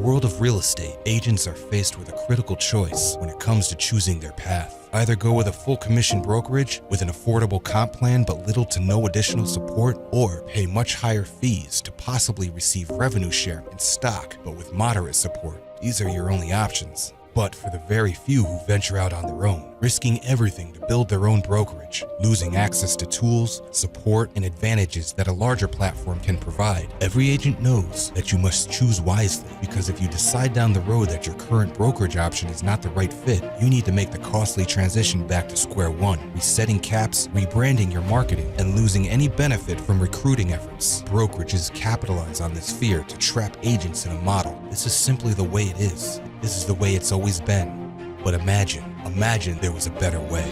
world of real estate, agents are faced with a critical choice when it comes to choosing their path. Either go with a full commission brokerage with an affordable comp plan but little to no additional support, or pay much higher fees to possibly receive revenue share and stock but with moderate support. These are your only options. But for the very few who venture out on their own, risking everything to build their own brokerage, losing access to tools, support, and advantages that a larger platform can provide, every agent knows that you must choose wisely, because if you decide down the road that your current brokerage option is not the right fit, you need to make the costly transition back to square one, resetting caps, rebranding your marketing, and losing any benefit from recruiting efforts. Brokerages capitalize on this fear to trap agents in a model. This is simply the way it is. This is the way it's always been. But imagine there was a better way.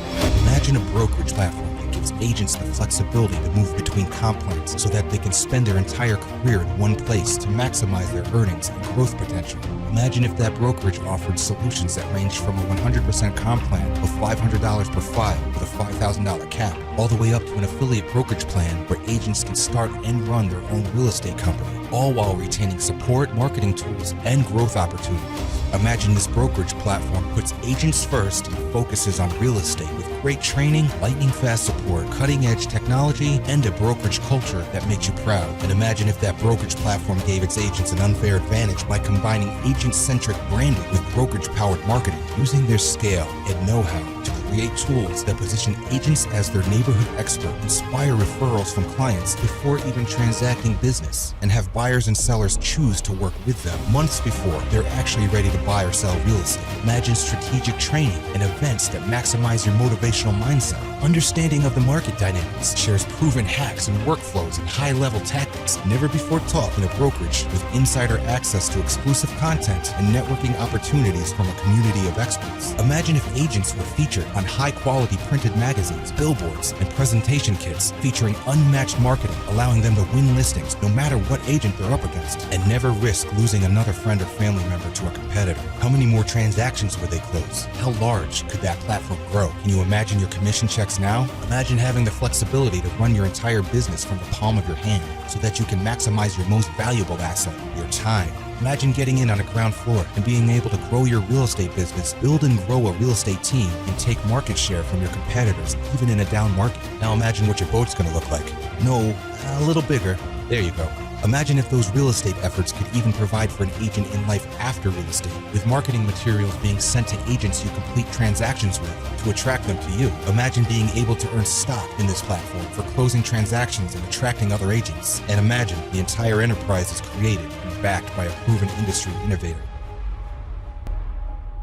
Imagine a brokerage platform that gives agents the flexibility to move between comp plans so that they can spend their entire career in one place to maximize their earnings and growth potential. Imagine if that brokerage offered solutions that ranged from a 100% comp plan of $500 per file with a $5,000 cap, all the way up to an affiliate brokerage plan where agents can start and run their own real estate company, all while retaining support, marketing tools, and growth opportunities. Imagine this brokerage platform puts agents first and focuses on real estate with great training, lightning-fast support, cutting-edge technology, and a brokerage culture that makes you proud. And imagine if that brokerage platform gave its agents an unfair advantage by combining agent-centric branding with brokerage-powered marketing, using their scale and know-how to create tools that position agents as their neighborhood expert, inspire referrals from clients before even transacting business, and have buyers and sellers choose to work with them months before they're actually ready to buy or sell real estate. Imagine strategic training and events that maximize your motivational mindset, understanding of the market dynamics, shares proven hacks and workflows and high-level tactics never before taught in a brokerage, with insider access to exclusive content and networking opportunities from a community of experts. Imagine if agents were featured on high-quality printed magazines, billboards, and presentation kits featuring unmatched marketing, allowing them to win listings no matter what agent they're up against, and never risk losing another friend or family member to a competitor. How many more transactions would they close? How large could that platform grow? Can you imagine your commission checks now? Imagine having the flexibility to run your entire business from the palm of your hand so that you can maximize your most valuable asset, your time. Imagine getting in on a ground floor and being able to grow your real estate business, build and grow a real estate team, and take market share from your competitors, even in a down market. Now imagine what your boat's going to look like. No, a little bigger. There you go. Imagine if those real estate efforts could even provide for an agent in life after real estate, with marketing materials being sent to agents you complete transactions with to attract them to you. Imagine being able to earn stock in this platform for closing transactions and attracting other agents. And imagine the entire enterprise is created and backed by a proven industry innovator.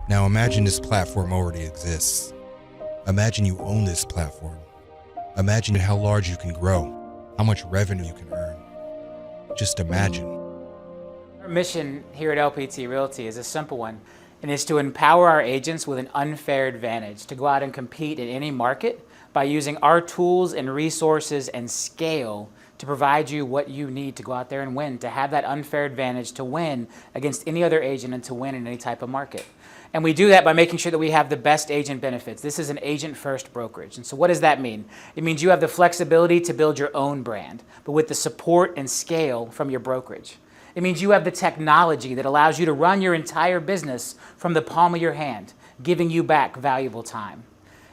Now imagine this platform already exists. Imagine you own this platform. Imagine how large you can grow, how much revenue you can earn. Just imagine. Our mission here at LPT Realty is a simple one, and is to empower our agents with an unfair advantage to go out and compete in any market by using our tools and resources and scale to provide you what you need to go out there and win, to have that unfair advantage to win against any other agent and to win in any type of market. And we do that by making sure that we have the best agent benefits. This is an agent-first brokerage. And so what does that mean? It means you have the flexibility to build your own brand, but with the support and scale from your brokerage. It means you have the technology that allows you to run your entire business from the palm of your hand, giving you back valuable time.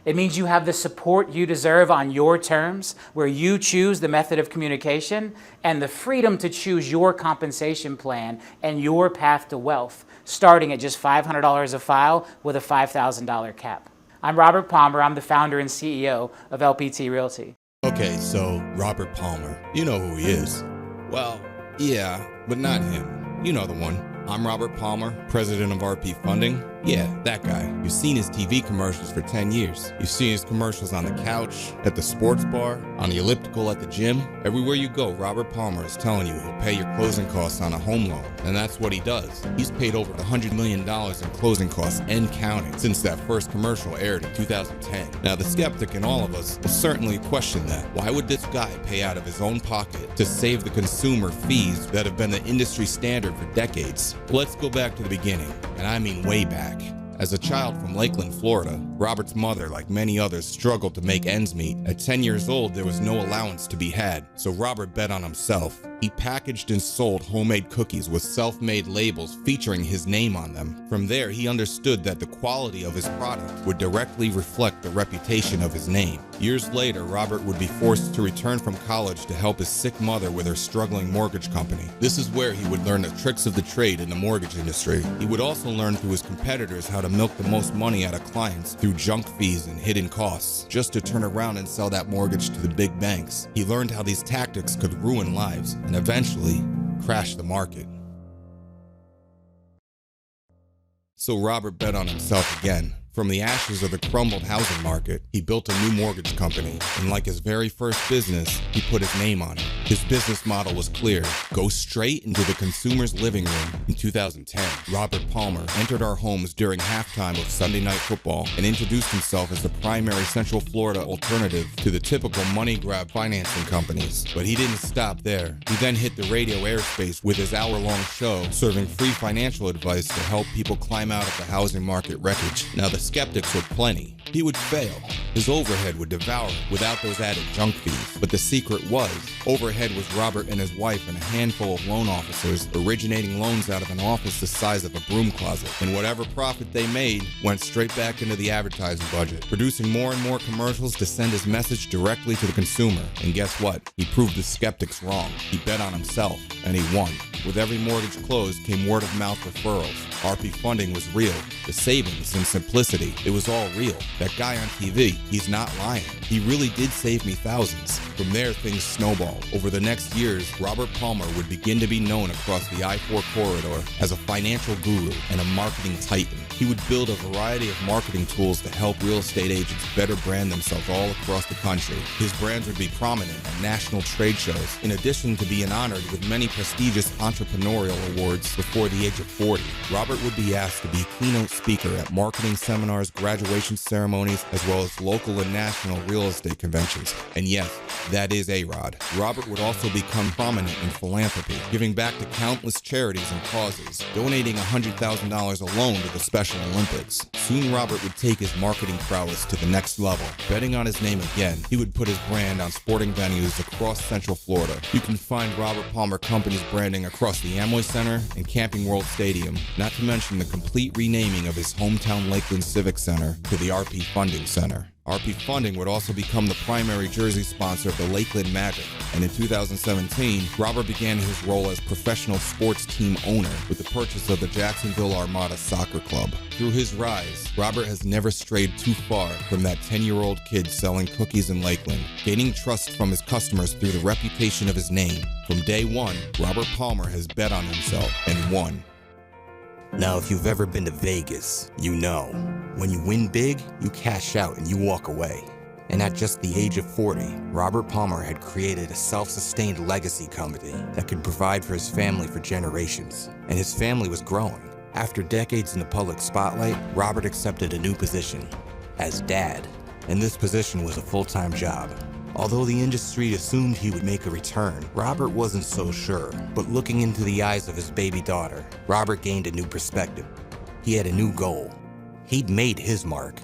It means you have the support you deserve on your terms, where you choose the method of communication and the freedom to choose your compensation plan and your path to wealth, starting at just $500 a file with a $5,000 cap. I'm Robert Palmer. I'm the founder and CEO of LPT Realty. Okay, so Robert Palmer, you know who he is. Well, yeah, but not him. You know the one. I'm Robert Palmer, president of RP Funding. Yeah, that guy. You've seen his TV commercials for 10 years. You've seen his commercials on the couch, at the sports bar, on the elliptical at the gym. Everywhere you go, Robert Palmer is telling you he'll pay your closing costs on a home loan. And that's what he does. He's paid over $100 million in closing costs and counting since that first commercial aired in 2010. Now, the skeptic in all of us will certainly question that. Why would this guy pay out of his own pocket to save the consumer fees that have been the industry standard for decades? Let's go back to the beginning, and I mean way back. As a child from Lakeland, Florida, Robert's mother, like many others, struggled to make ends meet. At 10 years old, there was no allowance to be had, so Robert bet on himself. He packaged and sold homemade cookies with self-made labels featuring his name on them. From there, he understood that the quality of his product would directly reflect the reputation of his name. Years later, Robert would be forced to return from college to help his sick mother with her struggling mortgage company. This is where he would learn the tricks of the trade in the mortgage industry. He would also learn through his competitors how to milk the most money out of clients through junk fees and hidden costs, just to turn around and sell that mortgage to the big banks. He learned how these tactics could ruin lives and eventually crash the market. So Robert bet on himself again. From the ashes of the crumbled housing market, he built a new mortgage company, and like his very first business, he put his name on it. His business model was clear: go straight into the consumer's living room. In 2010, Robert Palmer entered our homes during halftime of Sunday Night Football and introduced himself as the primary Central Florida alternative to the typical money grab financing companies. But he didn't stop there. He then hit the radio airspace with his hour-long show, serving free financial advice to help people climb out of the housing market wreckage. Now, the skeptics were plenty. He would fail. His overhead would devour him without those added junk fees. But the secret was, overhead was Robert and his wife and a handful of loan officers originating loans out of an office the size of a broom closet. And whatever profit they made went straight back into the advertising budget, producing more and more commercials to send his message directly to the consumer. And guess what? He proved the skeptics wrong. He bet on himself, and he won. With every mortgage closed came word-of-mouth referrals. RP funding was real. The savings and simplicity, it was all real. That guy on TV, he's not lying. He really did save me thousands. From there, things snowballed. Over the next years, Robert Palmer would begin to be known across the I-4 corridor as a financial guru and a marketing titan. He would build a variety of marketing tools to help real estate agents better brand themselves all across the country. His brands would be prominent at national trade shows, in addition to being honored with many prestigious entrepreneurial awards before the age of 40. Robert would be asked to be a keynote speaker at marketing seminars, graduation ceremonies, as well as local and national real estate conventions. And yes, that is A-Rod. Robert would also become prominent in philanthropy, giving back to countless charities and causes, donating $100,000 alone to the Special Olympics. Soon Robert would take his marketing prowess to the next level. Betting on his name again, he would put his brand on sporting venues across Central Florida. You can find Robert Palmer Company's branding across the Amway Center and Camping World Stadium, not to mention the complete renaming of his hometown Lakeland Civic Center to the RP Funding Center. RP Funding would also become the primary jersey sponsor of the Lakeland Magic, and in 2017, Robert began his role as professional sports team owner with the purchase of the Jacksonville Armada Soccer Club. Through his rise, Robert has never strayed too far from that 10-year-old kid selling cookies in Lakeland, gaining trust from his customers through the reputation of his name. From day one, Robert Palmer has bet on himself and won. Now, if you've ever been to Vegas, you know, when you win big, you cash out and you walk away. And at just the age of 40, Robert Palmer had created a self-sustained legacy company that could provide for his family for generations. And his family was growing. After decades in the public spotlight, Robert accepted a new position as dad. And this position was a full-time job. Although the industry assumed he would make a return, Robert wasn't so sure. But looking into the eyes of his baby daughter, Robert gained a new perspective. He had a new goal. He'd made his mark.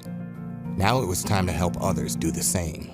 Now it was time to help others do the same.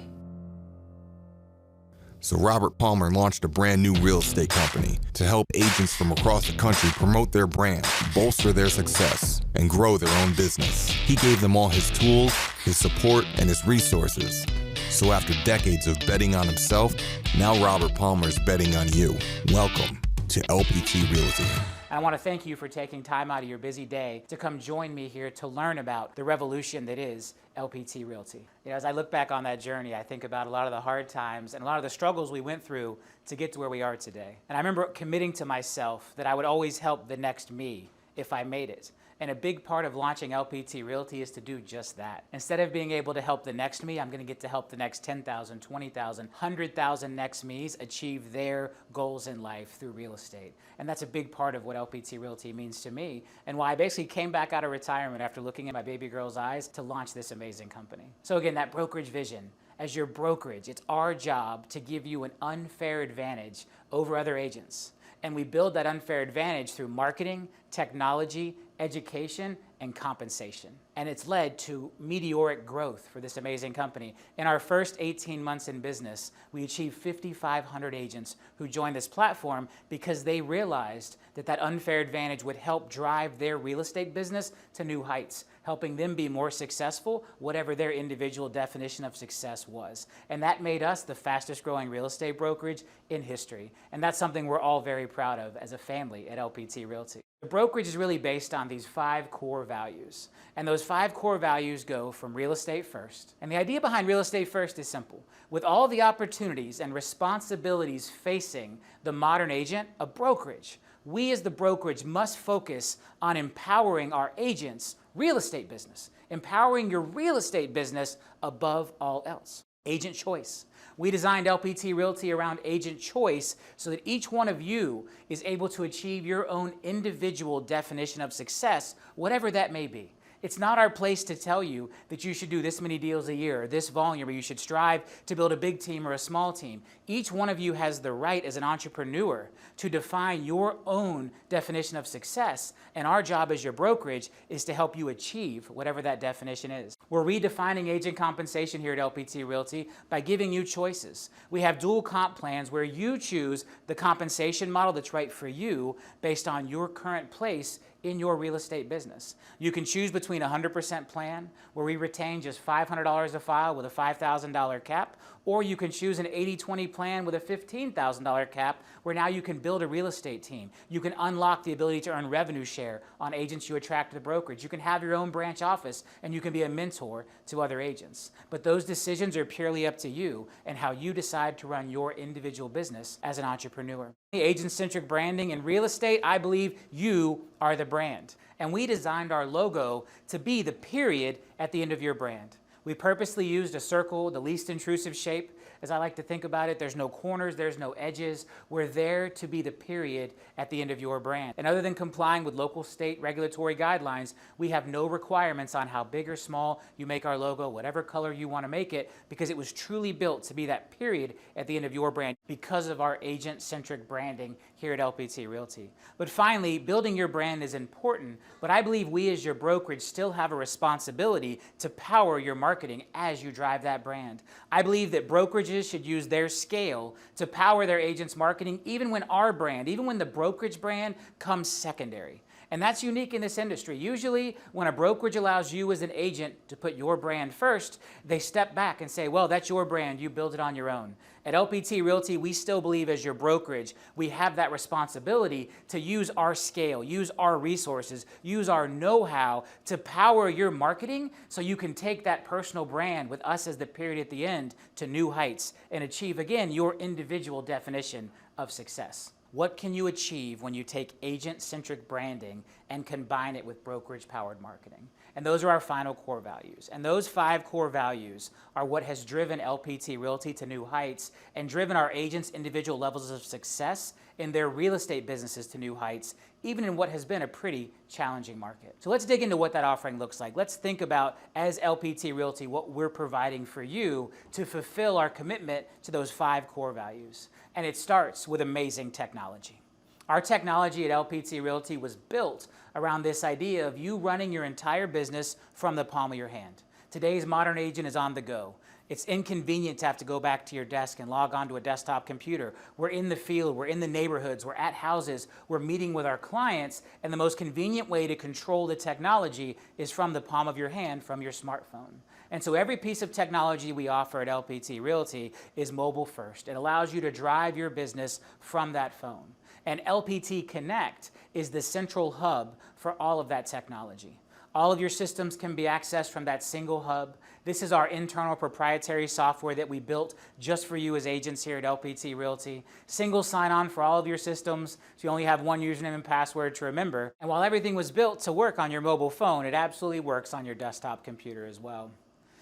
So Robert Palmer launched a brand new real estate company to help agents from across the country promote their brand, bolster their success, and grow their own business. He gave them all his tools, his support, and his resources. So after decades of betting on himself, now Robert Palmer's betting on you. Welcome to LPT Realty. I want to thank you for taking time out of your busy day to come join me here to learn about the revolution that is LPT Realty. You know, as I look back on that journey, I think about a lot of the hard times and a lot of the struggles we went through to get to where we are today. And I remember committing to myself that I would always help the next me if I made it. And a big part of launching LPT Realty is to do just that. Instead of being able to help the next me, I'm going to get to help the next 10,000, 20,000, 100,000 next me's achieve their goals in life through real estate. And that's a big part of what LPT Realty means to me and why I basically came back out of retirement after looking in my baby girl's eyes to launch this amazing company. So again, that brokerage vision. As your brokerage, it's our job to give you an unfair advantage over other agents. And we build that unfair advantage through marketing, technology, education, and compensation. And it's led to meteoric growth for this amazing company. In our first 18 months in business, we achieved 5,500 agents who joined this platform because they realized that that unfair advantage would help drive their real estate business to new heights, helping them be more successful, whatever their individual definition of success was. And that made us the fastest growing real estate brokerage in history. And that's something we're all very proud of as a family at LPT Realty. The brokerage is really based on these 5 core values. And those 5 core values go from real estate first. And the idea behind real estate first is simple. With all the opportunities and responsibilities facing the modern agent, a brokerage, we as the brokerage must focus on empowering our agents' real estate business, empowering your real estate business above all else. Agent choice. We designed LPT Realty around agent choice so that each one of you is able to achieve your own individual definition of success, whatever that may be. It's not our place to tell you that you should do this many deals a year, or this volume, or you should strive to build a big team or a small team. Each one of you has the right as an entrepreneur to define your own definition of success, and our job as your brokerage is to help you achieve whatever that definition is. We're redefining agent compensation here at LPT Realty by giving you choices. We have dual comp plans where you choose the compensation model that's right for you based on your current place in your real estate business. You can choose between a 100% plan where we retain just $500 a file with a $5,000 cap, or you can choose an 80-20 plan with a $15,000 cap where now you can build a real estate team. You can unlock the ability to earn revenue share on agents you attract to the brokerage. You can have your own branch office and you can be a mentor to other agents. But those decisions are purely up to you and how you decide to run your individual business as an entrepreneur. Agent-centric branding in real estate, I believe you are the brand. And we designed our logo to be the period at the end of your brand. We purposely used a circle, the least intrusive shape. As I like to think about it, there's no corners, there's no edges. We're there to be the period at the end of your brand. And other than complying with local state regulatory guidelines, we have no requirements on how big or small you make our logo, whatever color you want to make it, because it was truly built to be that period at the end of your brand because of our agent-centric branding here at LPT Realty. But finally, building your brand is important, but I believe we as your brokerage still have a responsibility to power your marketing as you drive that brand. I believe that brokerages should use their scale to power their agents' marketing even when our brand, even when the brokerage brand comes secondary. And that's unique in this industry. Usually when a brokerage allows you as an agent to put your brand first, they step back and say, well, that's your brand, you build it on your own. At LPT Realty, we still believe as your brokerage, we have that responsibility to use our scale, use our resources, use our know-how to power your marketing so you can take that personal brand with us as the period at the end to new heights and achieve, again, your individual definition of success. What can you achieve when you take agent-centric branding and combine it with brokerage-powered marketing? And those are our final core values. And those 5 core values are what has driven LPT Realty to new heights and driven our agents' individual levels of success in their real estate businesses to new heights, even in what has been a pretty challenging market. So let's dig into what that offering looks like. Let's think about, as LPT Realty, what we're providing for you to fulfill our commitment to those 5 core values. And it starts with amazing technology. Our technology at LPT Realty was built around this idea of you running your entire business from the palm of your hand. Today's modern agent is on the go. It's inconvenient to have to go back to your desk and log on to a desktop computer. We're in the field, we're in the neighborhoods, we're at houses, we're meeting with our clients, and the most convenient way to control the technology is from the palm of your hand, from your smartphone. And so every piece of technology we offer at LPT Realty is mobile first. It allows you to drive your business from that phone. And LPT Connect is the central hub for all of that technology. All of your systems can be accessed from that single hub. This is our internal proprietary software that we built just for you as agents here at LPT Realty. Single sign-on for all of your systems, so you only have one username and password to remember. And while everything was built to work on your mobile phone, it absolutely works on your desktop computer as well.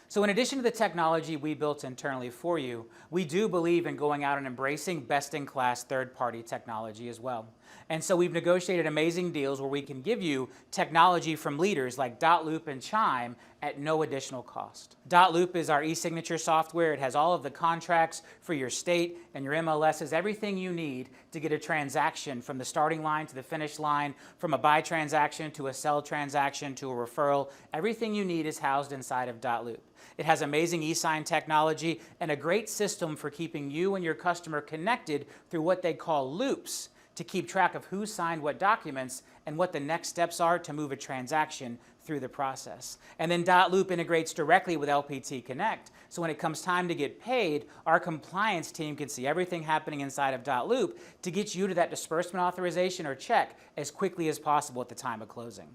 So in addition to the technology we built internally for you, we do believe in going out and embracing best-in-class third-party technology as well. And so we've negotiated amazing deals where we can give you technology from leaders like Dotloop and Chime at no additional cost. Dotloop is our e-signature software. It has all of the contracts for your state and your MLSs, everything you need to get a transaction from the starting line to the finish line, from a buy transaction to a sell transaction to a referral. Everything you need is housed inside of Dotloop. It has amazing e-sign technology and a great system for keeping you and your customer connected through what they call loops to keep track of who signed what documents and what the next steps are to move a transaction through the process. And then Dotloop integrates directly with LPT Connect. So when it comes time to get paid, our compliance team can see everything happening inside of Dotloop to get you to that disbursement authorization or check as quickly as possible at the time of closing.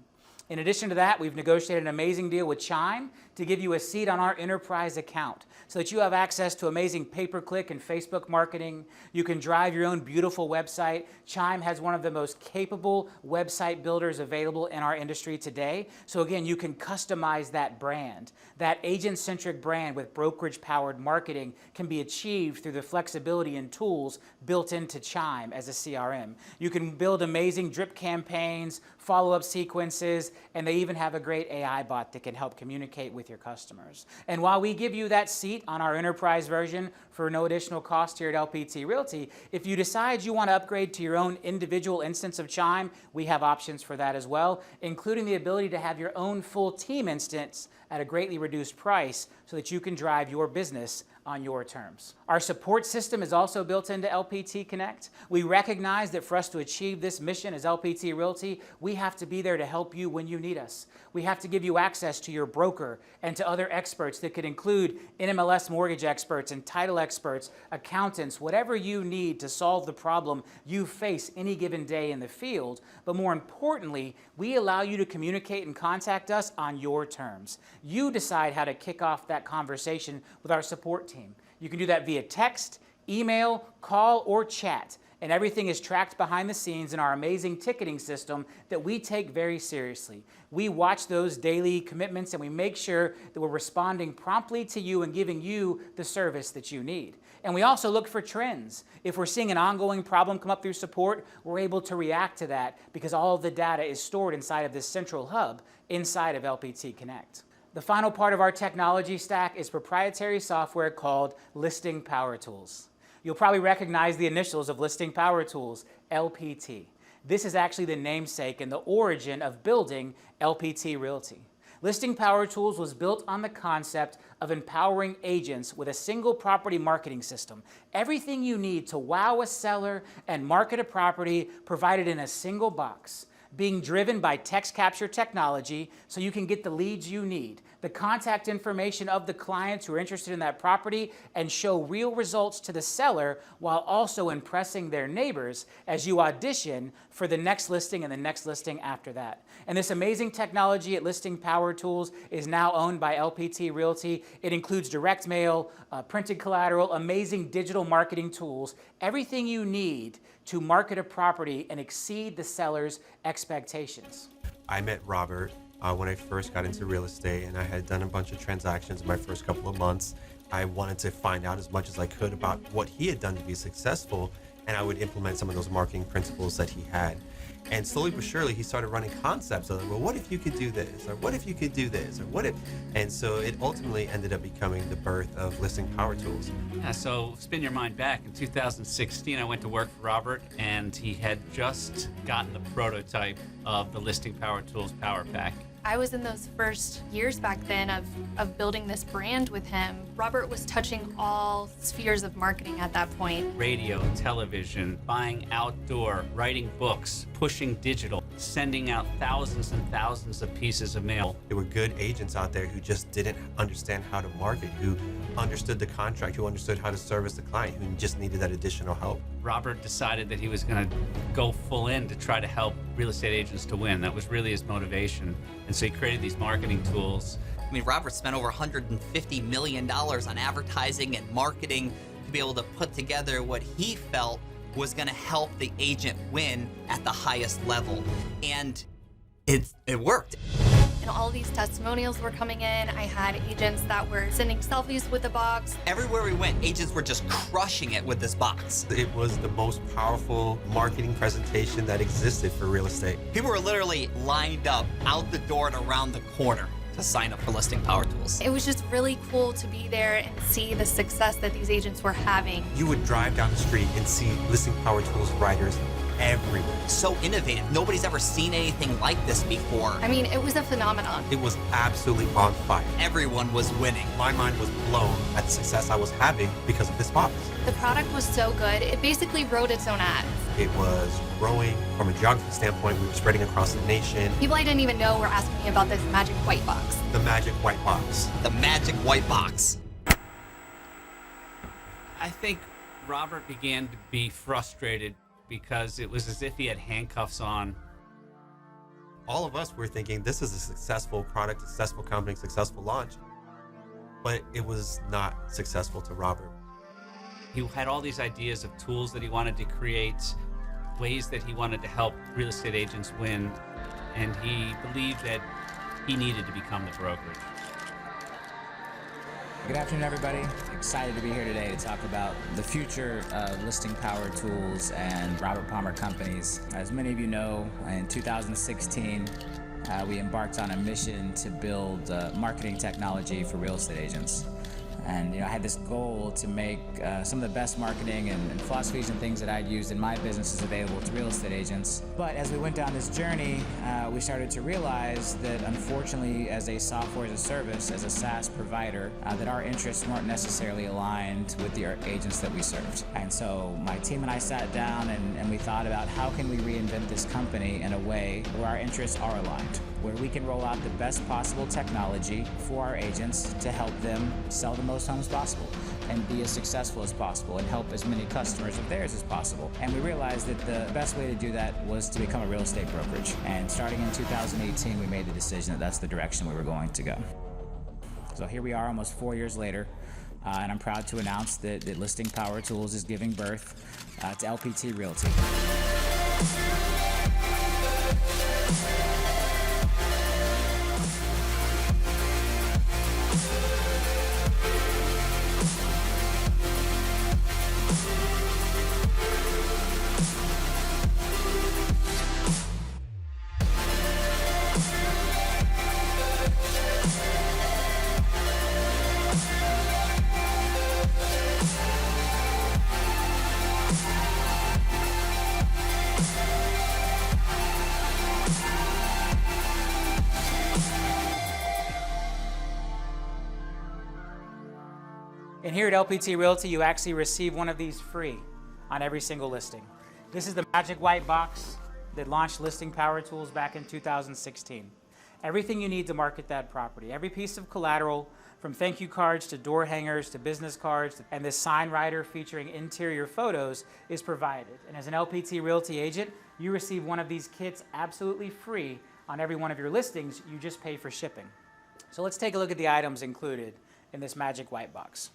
In addition to that, we've negotiated an amazing deal with Chime to give you a seat on our enterprise account so that you have access to amazing pay-per-click and Facebook marketing. You can drive your own beautiful website. Chime has one of the most capable website builders available in our industry today. So again, you can customize that brand. That agent-centric brand with brokerage-powered marketing can be achieved through the flexibility and tools built into Chime as a CRM. You can build amazing drip campaigns, follow-up sequences, and they even have a great AI bot that can help communicate with your customers. And while we give you that seat on our enterprise version for no additional cost here at LPT Realty, if you decide you want to upgrade to your own individual instance of Chime, we have options for that as well, including the ability to have your own full team instance at a greatly reduced price so that you can drive your business on your terms. Our support system is also built into LPT Connect. We recognize that for us to achieve this mission as LPT Realty, we have to be there to help you when you need us. We have to give you access to your broker and to other experts that could include NMLS mortgage experts and title experts, accountants, whatever you need to solve the problem you face any given day in the field. But more importantly, we allow you to communicate and contact us on your terms. You decide how to kick off that conversation with our support team. You can do that via text, email, call, or chat. And everything is tracked behind the scenes in our amazing ticketing system that we take very seriously. We watch those daily commitments and we make sure that we're responding promptly to you and giving you the service that you need. And we also look for trends. If we're seeing an ongoing problem come up through support, we're able to react to that because all of the data is stored inside of this central hub inside of LPT Connect. The final part of our technology stack is proprietary software called Listing Power Tools. You'll probably recognize the initials of Listing Power Tools, LPT. This is actually the namesake and the origin of building LPT Realty. Listing Power Tools was built on the concept of empowering agents with a single property marketing system. Everything you need to wow a seller and market a property provided in a single box, being driven by text capture technology so you can get the leads you need, the contact information of the clients who are interested in that property, and show real results to the seller while also impressing their neighbors as you audition for the next listing and the next listing after that. And this amazing technology at Listing Power Tools is now owned by LPT Realty. It includes direct mail, printed collateral, amazing digital marketing tools, everything you need to market a property and exceed the seller's expectations. I met Robert when I first got into real estate, and I had done a bunch of transactions in my first couple of months. I wanted to find out as much as I could about what he had done to be successful, and I would implement some of those marketing principles that he had. And slowly but surely, he started running concepts of, well, what if you could do this? Or what if you could do this? Or what if? And so it ultimately ended up becoming the birth of Listing Power Tools. Yeah, so spin your mind back. In 2016, I went to work for Robert, and he had just gotten the prototype of the Listing Power Tools Power Pack. I was in those first years back then of building this brand with him. Robert was touching all spheres of marketing at that point. Radio, television, buying outdoor, writing books, pushing digital, sending out thousands and thousands of pieces of mail. There were good agents out there who just didn't understand how to market, who understood the contract, who understood how to service the client, who just needed that additional help. Robert decided that he was going to go full in to try to help real estate agents to win. That was really his motivation. And so he created these marketing tools. I mean, Robert spent over $150 million on advertising and marketing to be able to put together what he felt was going to help the agent win at the highest level. And it worked. And and all these testimonials were coming in. I had agents that were sending selfies with the box. Everywhere we went, agents were just crushing it with this box. It was the most powerful marketing presentation that existed for real estate. People were literally lined up out the door and around the corner to sign up for Listing Power Tools. It was just really cool to be there and see the success that these agents were having. You would drive down the street and see Listing Power Tools writers everywhere. So innovative. Nobody's ever seen anything like this before. I mean, it was a phenomenon. It was absolutely on fire. Everyone was winning. My mind was blown at the success I was having because of this box. The product was so good, it basically wrote its own ads. It was growing from a geography standpoint. We were spreading across the nation. People I didn't even know were asking me about this magic white box. The magic white box. The magic white box. I think Robert began to be frustrated because it was as if he had handcuffs on. All of us were thinking this is a successful product, successful company, successful launch. But it was not successful to Robert. He had all these ideas of tools that he wanted to create, ways that he wanted to help real estate agents win, and he believed that he needed to become the brokerage. Good afternoon, everybody. Excited to be here today to talk about the future of listing power tools and Robert Palmer companies. As many of you know, in 2016, we embarked on a mission to build marketing technology for real estate agents. And I had this goal to make some of the best marketing and philosophies and things that I'd used in my businesses available to real estate agents. But as we went down this journey, we started to realize that unfortunately, as a software as a service, as a SaaS provider, that our interests weren't necessarily aligned with the agents that we served. And so my team and I sat down and we thought about how can we reinvent this company in a way where our interests are aligned, where we can roll out the best possible technology for our agents to help them sell the most homes possible and be as successful as possible and help as many customers of theirs as possible. And we realized that the best way to do that was to become a real estate brokerage. And starting in 2018, we made the decision that that's the direction we were going to go. So here we are almost 4 years later, and I'm proud to announce that Listing Power Tools is giving birth to LPT Realty. And here at LPT Realty, you actually receive one of these free on every single listing. This is the magic white box that launched Listing Power Tools back in 2016. Everything you need to market that property, every piece of collateral, from thank you cards to door hangers to business cards, and this sign writer featuring interior photos is provided. And as an LPT Realty agent, you receive one of these kits absolutely free on every one of your listings. You just pay for shipping. So let's take a look at the items included in this magic white box.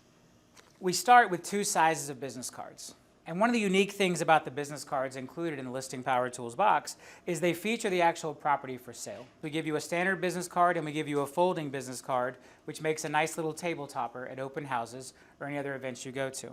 We start with 2 sizes of business cards. And one of the unique things about the business cards included in the Listing Power Tools box is they feature the actual property for sale. We give you a standard business card and we give you a folding business card, which makes a nice little table topper at open houses or any other events you go to.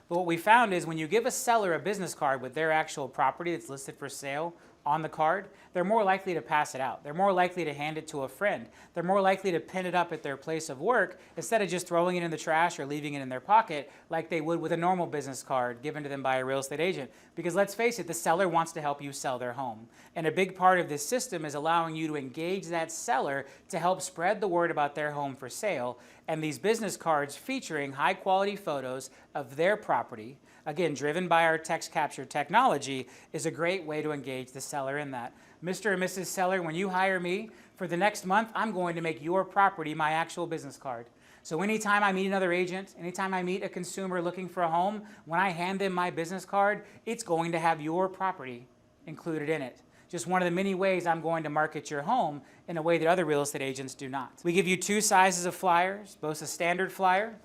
But what we found is when you give a seller a business card with their actual property that's listed for sale on the card, they're more likely to pass it out. They're more likely to hand it to a friend. They're more likely to pin it up at their place of work instead of just throwing it in the trash or leaving it in their pocket like they would with a normal business card given to them by a real estate agent. Because let's face it, the seller wants to help you sell their home. And a big part of this system is allowing you to engage that seller to help spread the word about their home for sale. And these business cards featuring high quality photos of their property, again, driven by our text capture technology, is a great way to engage the seller in that. Mr. and Mrs. Seller, when you hire me, for the next month, I'm going to make your property my actual business card. So anytime I meet another agent, anytime I meet a consumer looking for a home, when I hand them my business card, it's going to have your property included in it. Just one of the many ways I'm going to market your home in a way that other real estate agents do not. We give you 2 sizes of flyers, both a standard flyer,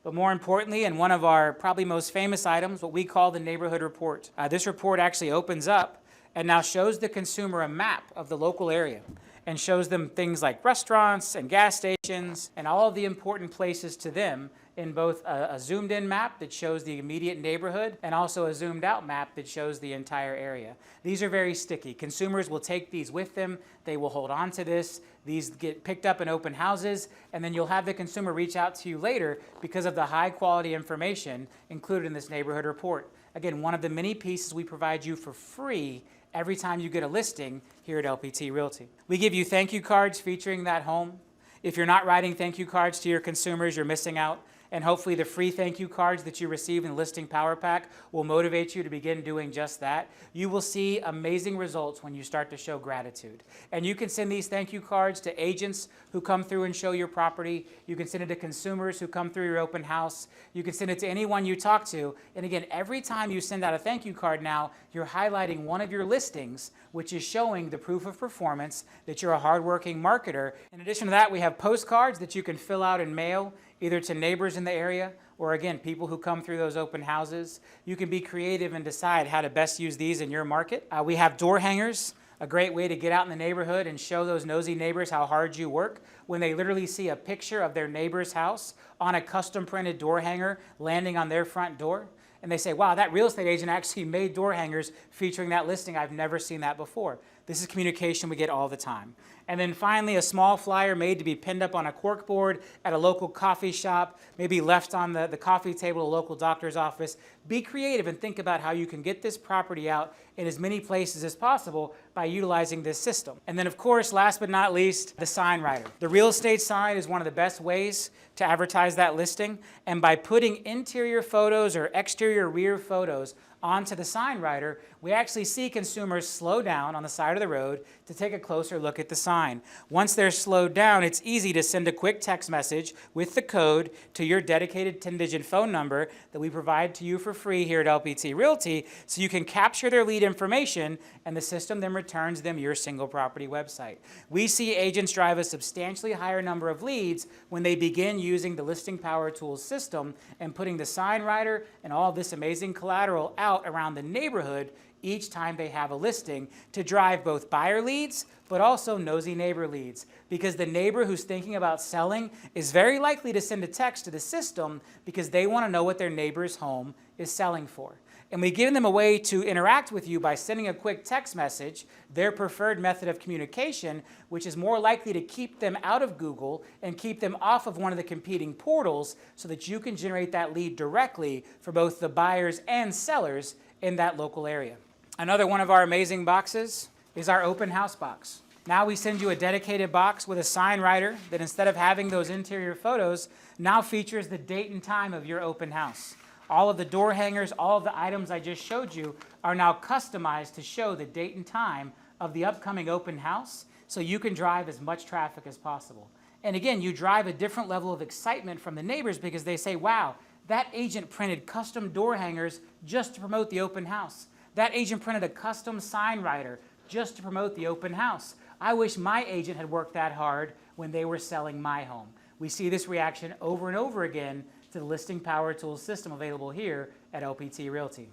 but more importantly, and one of our probably most famous items, what we call the neighborhood report. This report actually opens up and now shows the consumer a map of the local area. and shows them things like restaurants and gas stations and all of the important places to them in both a zoomed in map that shows the immediate neighborhood and also a zoomed out map that shows the entire area. These are very sticky. Consumers will take these with them. They will hold on to this. These get picked up in open houses, and then you'll have the consumer reach out to you later because of the high quality information included in this neighborhood report. Again, one of the many pieces we provide you for free every time you get a listing here at LPT Realty. We give you thank you cards featuring that home. If you're not writing thank you cards to your consumers, you're missing out. And hopefully the free thank you cards that you receive in the Listing Power Pack will motivate you to begin doing just that. You will see amazing results when you start to show gratitude. And you can send these thank you cards to agents who come through and show your property. You can send it to consumers who come through your open house. You can send it to anyone you talk to. And again, every time you send out a thank you card now, you're highlighting one of your listings, which is showing the proof of performance that you're a hardworking marketer. In addition to that, we have postcards that you can fill out and mail either to neighbors in the area or, again, people who come through those open houses. You can be creative and decide how to best use these in your market. We have door hangers, a great way to get out in the neighborhood and show those nosy neighbors how hard you work when they literally see a picture of their neighbor's house on a custom printed door hanger landing on their front door. And they say, wow, that real estate agent actually made door hangers featuring that listing. I've never seen that before. This is communication we get all the time. And then finally, a small flyer made to be pinned up on a cork board at a local coffee shop, maybe left on the coffee table at a local doctor's office. Be creative and think about how you can get this property out in as many places as possible by utilizing this system. And then, of course, last but not least, the sign writer. The real estate sign is one of the best ways to advertise that listing. And by putting interior photos or exterior rear photos onto the sign writer, we actually see consumers slow down on the side of the road to take a closer look at the sign. Once they're slowed down, it's easy to send a quick text message with the code to your dedicated 10-digit phone number that we provide to you for free here at LPT Realty, so you can capture their lead information and the system then returns them your single property website. We see agents drive a substantially higher number of leads when they begin using the Listing Power Tools system and putting the sign writer and all this amazing collateral out around the neighborhood each time they have a listing to drive both buyer leads but also nosy neighbor leads, because the neighbor who's thinking about selling is very likely to send a text to the system because they want to know what their neighbor's home is selling for. And we give them a way to interact with you by sending a quick text message, their preferred method of communication, which is more likely to keep them out of Google and keep them off of one of the competing portals so that you can generate that lead directly for both the buyers and sellers in that local area. Another one of our amazing boxes is our open house box. Now we send you a dedicated box with a sign writer that, instead of having those interior photos, now features the date and time of your open house. All of the door hangers, all of the items I just showed you are now customized to show the date and time of the upcoming open house so you can drive as much traffic as possible. And again, you drive a different level of excitement from the neighbors because they say, wow, that agent printed custom door hangers just to promote the open house. That agent printed a custom sign writer just to promote the open house. I wish my agent had worked that hard when they were selling my home. We see this reaction over and over again to the Listing Power Tools system available here at LPT Realty.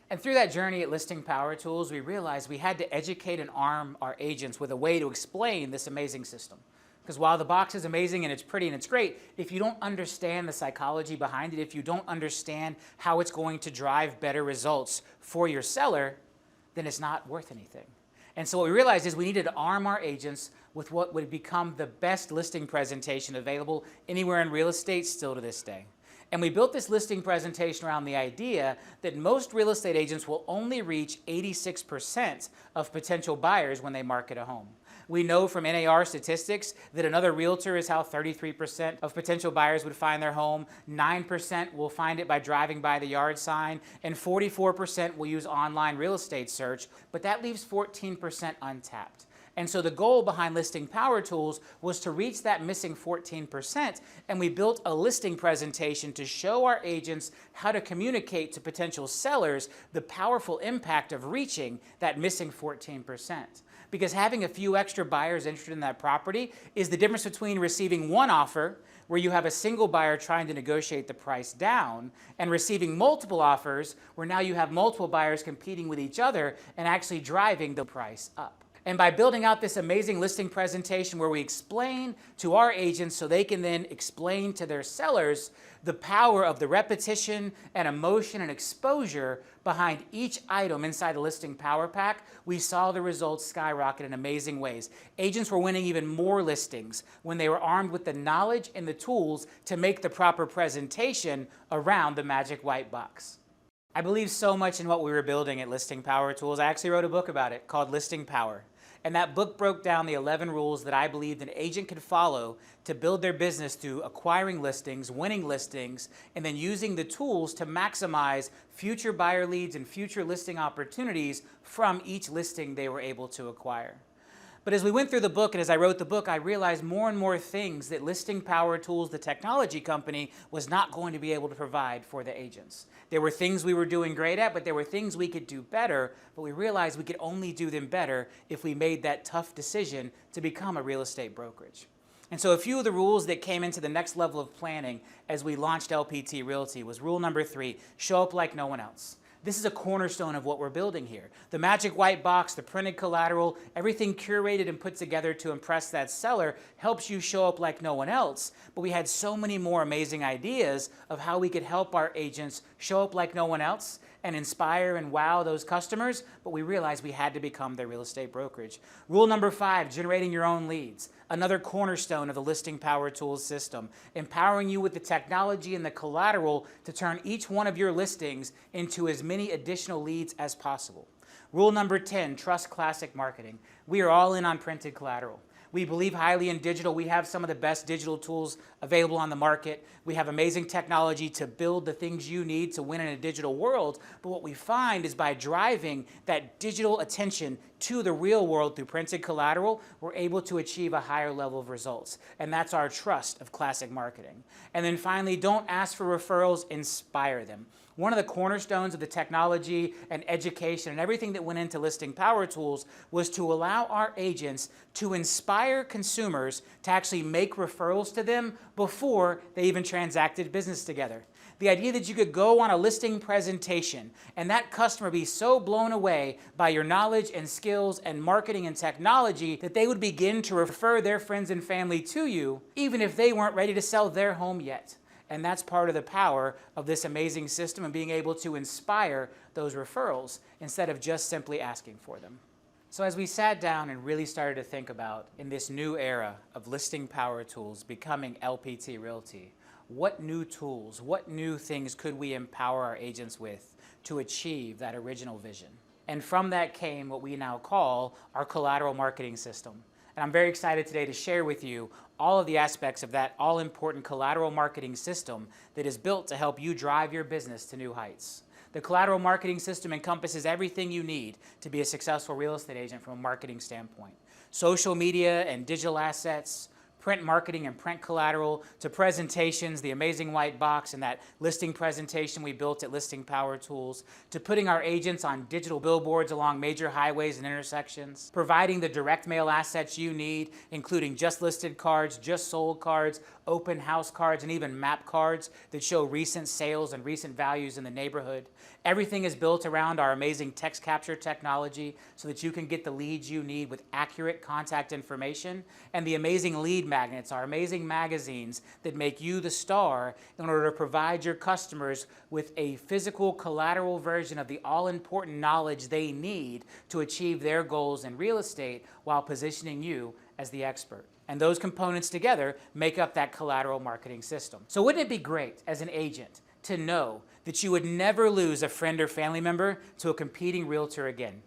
And through that journey at Listing Power Tools, we realized we had to educate and arm our agents with a way to explain this amazing system. Because while the box is amazing and it's pretty and it's great, if you don't understand the psychology behind it, if you don't understand how it's going to drive better results for your seller, then it's not worth anything. And so what we realized is we needed to arm our agents with what would become the best listing presentation available anywhere in real estate still to this day. And we built this listing presentation around the idea that most real estate agents will only reach 86% of potential buyers when they market a home. We know from NAR statistics that another realtor is how 33% of potential buyers would find their home, 9% will find it by driving by the yard sign, and 44% will use online real estate search, but that leaves 14% untapped. And so the goal behind Listing Power Tools was to reach that missing 14%, and we built a listing presentation to show our agents how to communicate to potential sellers the powerful impact of reaching that missing 14%. Because having a few extra buyers interested in that property is the difference between receiving one offer where you have a single buyer trying to negotiate the price down and receiving multiple offers where now you have multiple buyers competing with each other and actually driving the price up. And by building out this amazing listing presentation where we explain to our agents so they can then explain to their sellers the power of the repetition and emotion and exposure behind each item inside the listing power pack, we saw the results skyrocket in amazing ways. Agents were winning even more listings when they were armed with the knowledge and the tools to make the proper presentation around the magic white box. I believe so much in what we were building at Listing Power Tools. I actually wrote a book about it called Listing Power. And that book broke down the 11 rules that I believed an agent could follow to build their business through acquiring listings, winning listings, and then using the tools to maximize future buyer leads and future listing opportunities from each listing they were able to acquire. But as we went through the book and as I wrote the book, I realized more and more things that Listing Power Tools, the technology company, was not going to be able to provide for the agents. There were things we were doing great at, but there were things we could do better, but we realized we could only do them better if we made that tough decision to become a real estate brokerage. And so a few of the rules that came into the next level of planning as we launched LPT Realty was rule number 3, show up like no one else. This is a cornerstone of what we're building here. The magic white box, the printed collateral, everything curated and put together to impress that seller helps you show up like no one else. But we had so many more amazing ideas of how we could help our agents show up like no one else and inspire and wow those customers, but we realized we had to become their real estate brokerage. Rule number 5, generating your own leads. Another cornerstone of the Listing Power Tools system, empowering you with the technology and the collateral to turn each one of your listings into as many additional leads as possible. Rule number 10, trust classic marketing. We are all in on printed collateral. We believe highly in digital. We have some of the best digital tools available on the market. We have amazing technology to build the things you need to win in a digital world. But what we find is by driving that digital attention to the real world through printed collateral, we're able to achieve a higher level of results. And that's our trust of classic marketing. And then finally, don't ask for referrals, inspire them. One of the cornerstones of the technology and education and everything that went into Listing Power Tools was to allow our agents to inspire consumers to actually make referrals to them before they even transacted business together. The idea that you could go on a listing presentation and that customer be so blown away by your knowledge and skills and marketing and technology that they would begin to refer their friends and family to you, even if they weren't ready to sell their home yet. And that's part of the power of this amazing system and being able to inspire those referrals instead of just simply asking for them. So as we sat down and really started to think about in this new era of Listing Power Tools becoming LPT Realty, what new tools, what new things could we empower our agents with to achieve that original vision? And from that came what we now call our Collateral Marketing System. And I'm very excited today to share with you all of the aspects of that all-important collateral marketing system that is built to help you drive your business to new heights. The collateral marketing system encompasses everything you need to be a successful real estate agent from a marketing standpoint. Social media and digital assets, print marketing and print collateral, to presentations, the amazing white box and that listing presentation we built at Listing Power Tools, to putting our agents on digital billboards along major highways and intersections, providing the direct mail assets you need, including just listed cards, just sold cards, open house cards, and even map cards that show recent sales and recent values in the neighborhood. Everything is built around our amazing text capture technology so that you can get the leads you need with accurate contact information, and the amazing lead magnets, our amazing magazines that make you the star in order to provide your customers with a physical collateral version of the all-important knowledge they need to achieve their goals in real estate while positioning you as the expert. And those components together make up that collateral marketing system. So wouldn't it be great as an agent to know that you would never lose a friend or family member to a competing realtor again?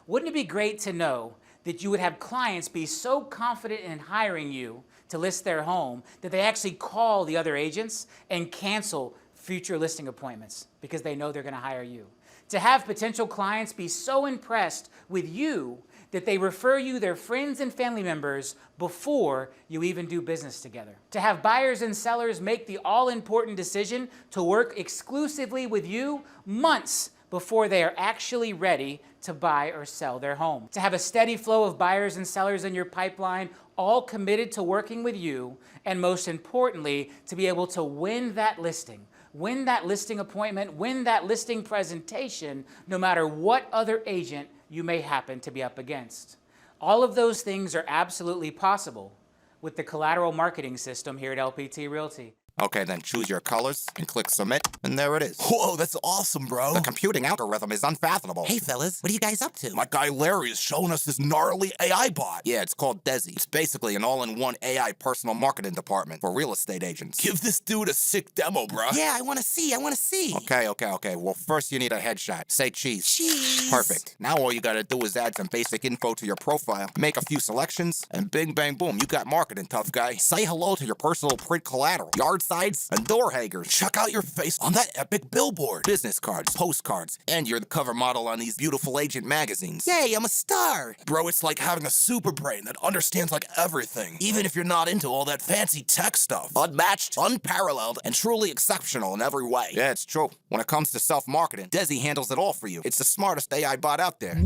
Wouldn't it be great to know that you would have clients be so confident in hiring you to list their home that they actually call the other agents and cancel future listing appointments because they know they're going to hire you? To have potential clients be so impressed with you that they refer you their friends and family members before you even do business together. To have buyers and sellers make the all-important decision to work exclusively with you months before they are actually ready to buy or sell their home. To have a steady flow of buyers and sellers in your pipeline, all committed to working with you, and most importantly, to be able to win that listing appointment, win that listing presentation, no matter what other agent you may happen to be up against. All of those things are absolutely possible with the collateral marketing system here at LPT Realty. Okay, then choose your colors and click submit, and there it is. Whoa, that's awesome, bro. The computing algorithm is unfathomable. Hey, fellas, what are you guys up to? My guy Larry is showing us this gnarly AI bot. Yeah, it's called Desi. It's basically an all-in-one AI personal marketing department for real estate agents. Give this dude a sick demo, bro. Yeah, I want to see. Okay. Well, first you need a headshot. Say cheese. Cheese. Perfect. Now all you gotta do is add some basic info to your profile, make a few selections, and bing, bang, boom, you got marketing, tough guy. Say hello to your personal print collateral, yard signs, and door hangers. Check out your face on that epic billboard. Business cards, postcards, and you're the cover model on these beautiful agent magazines. Yay, I'm a star. Bro, it's like having a super brain that understands like everything, even if you're not into all that fancy tech stuff. Unmatched, unparalleled, and truly exceptional in every way. Yeah, it's true. When it comes to self-marketing, Desi handles it all for you. It's the smartest AI bot out there.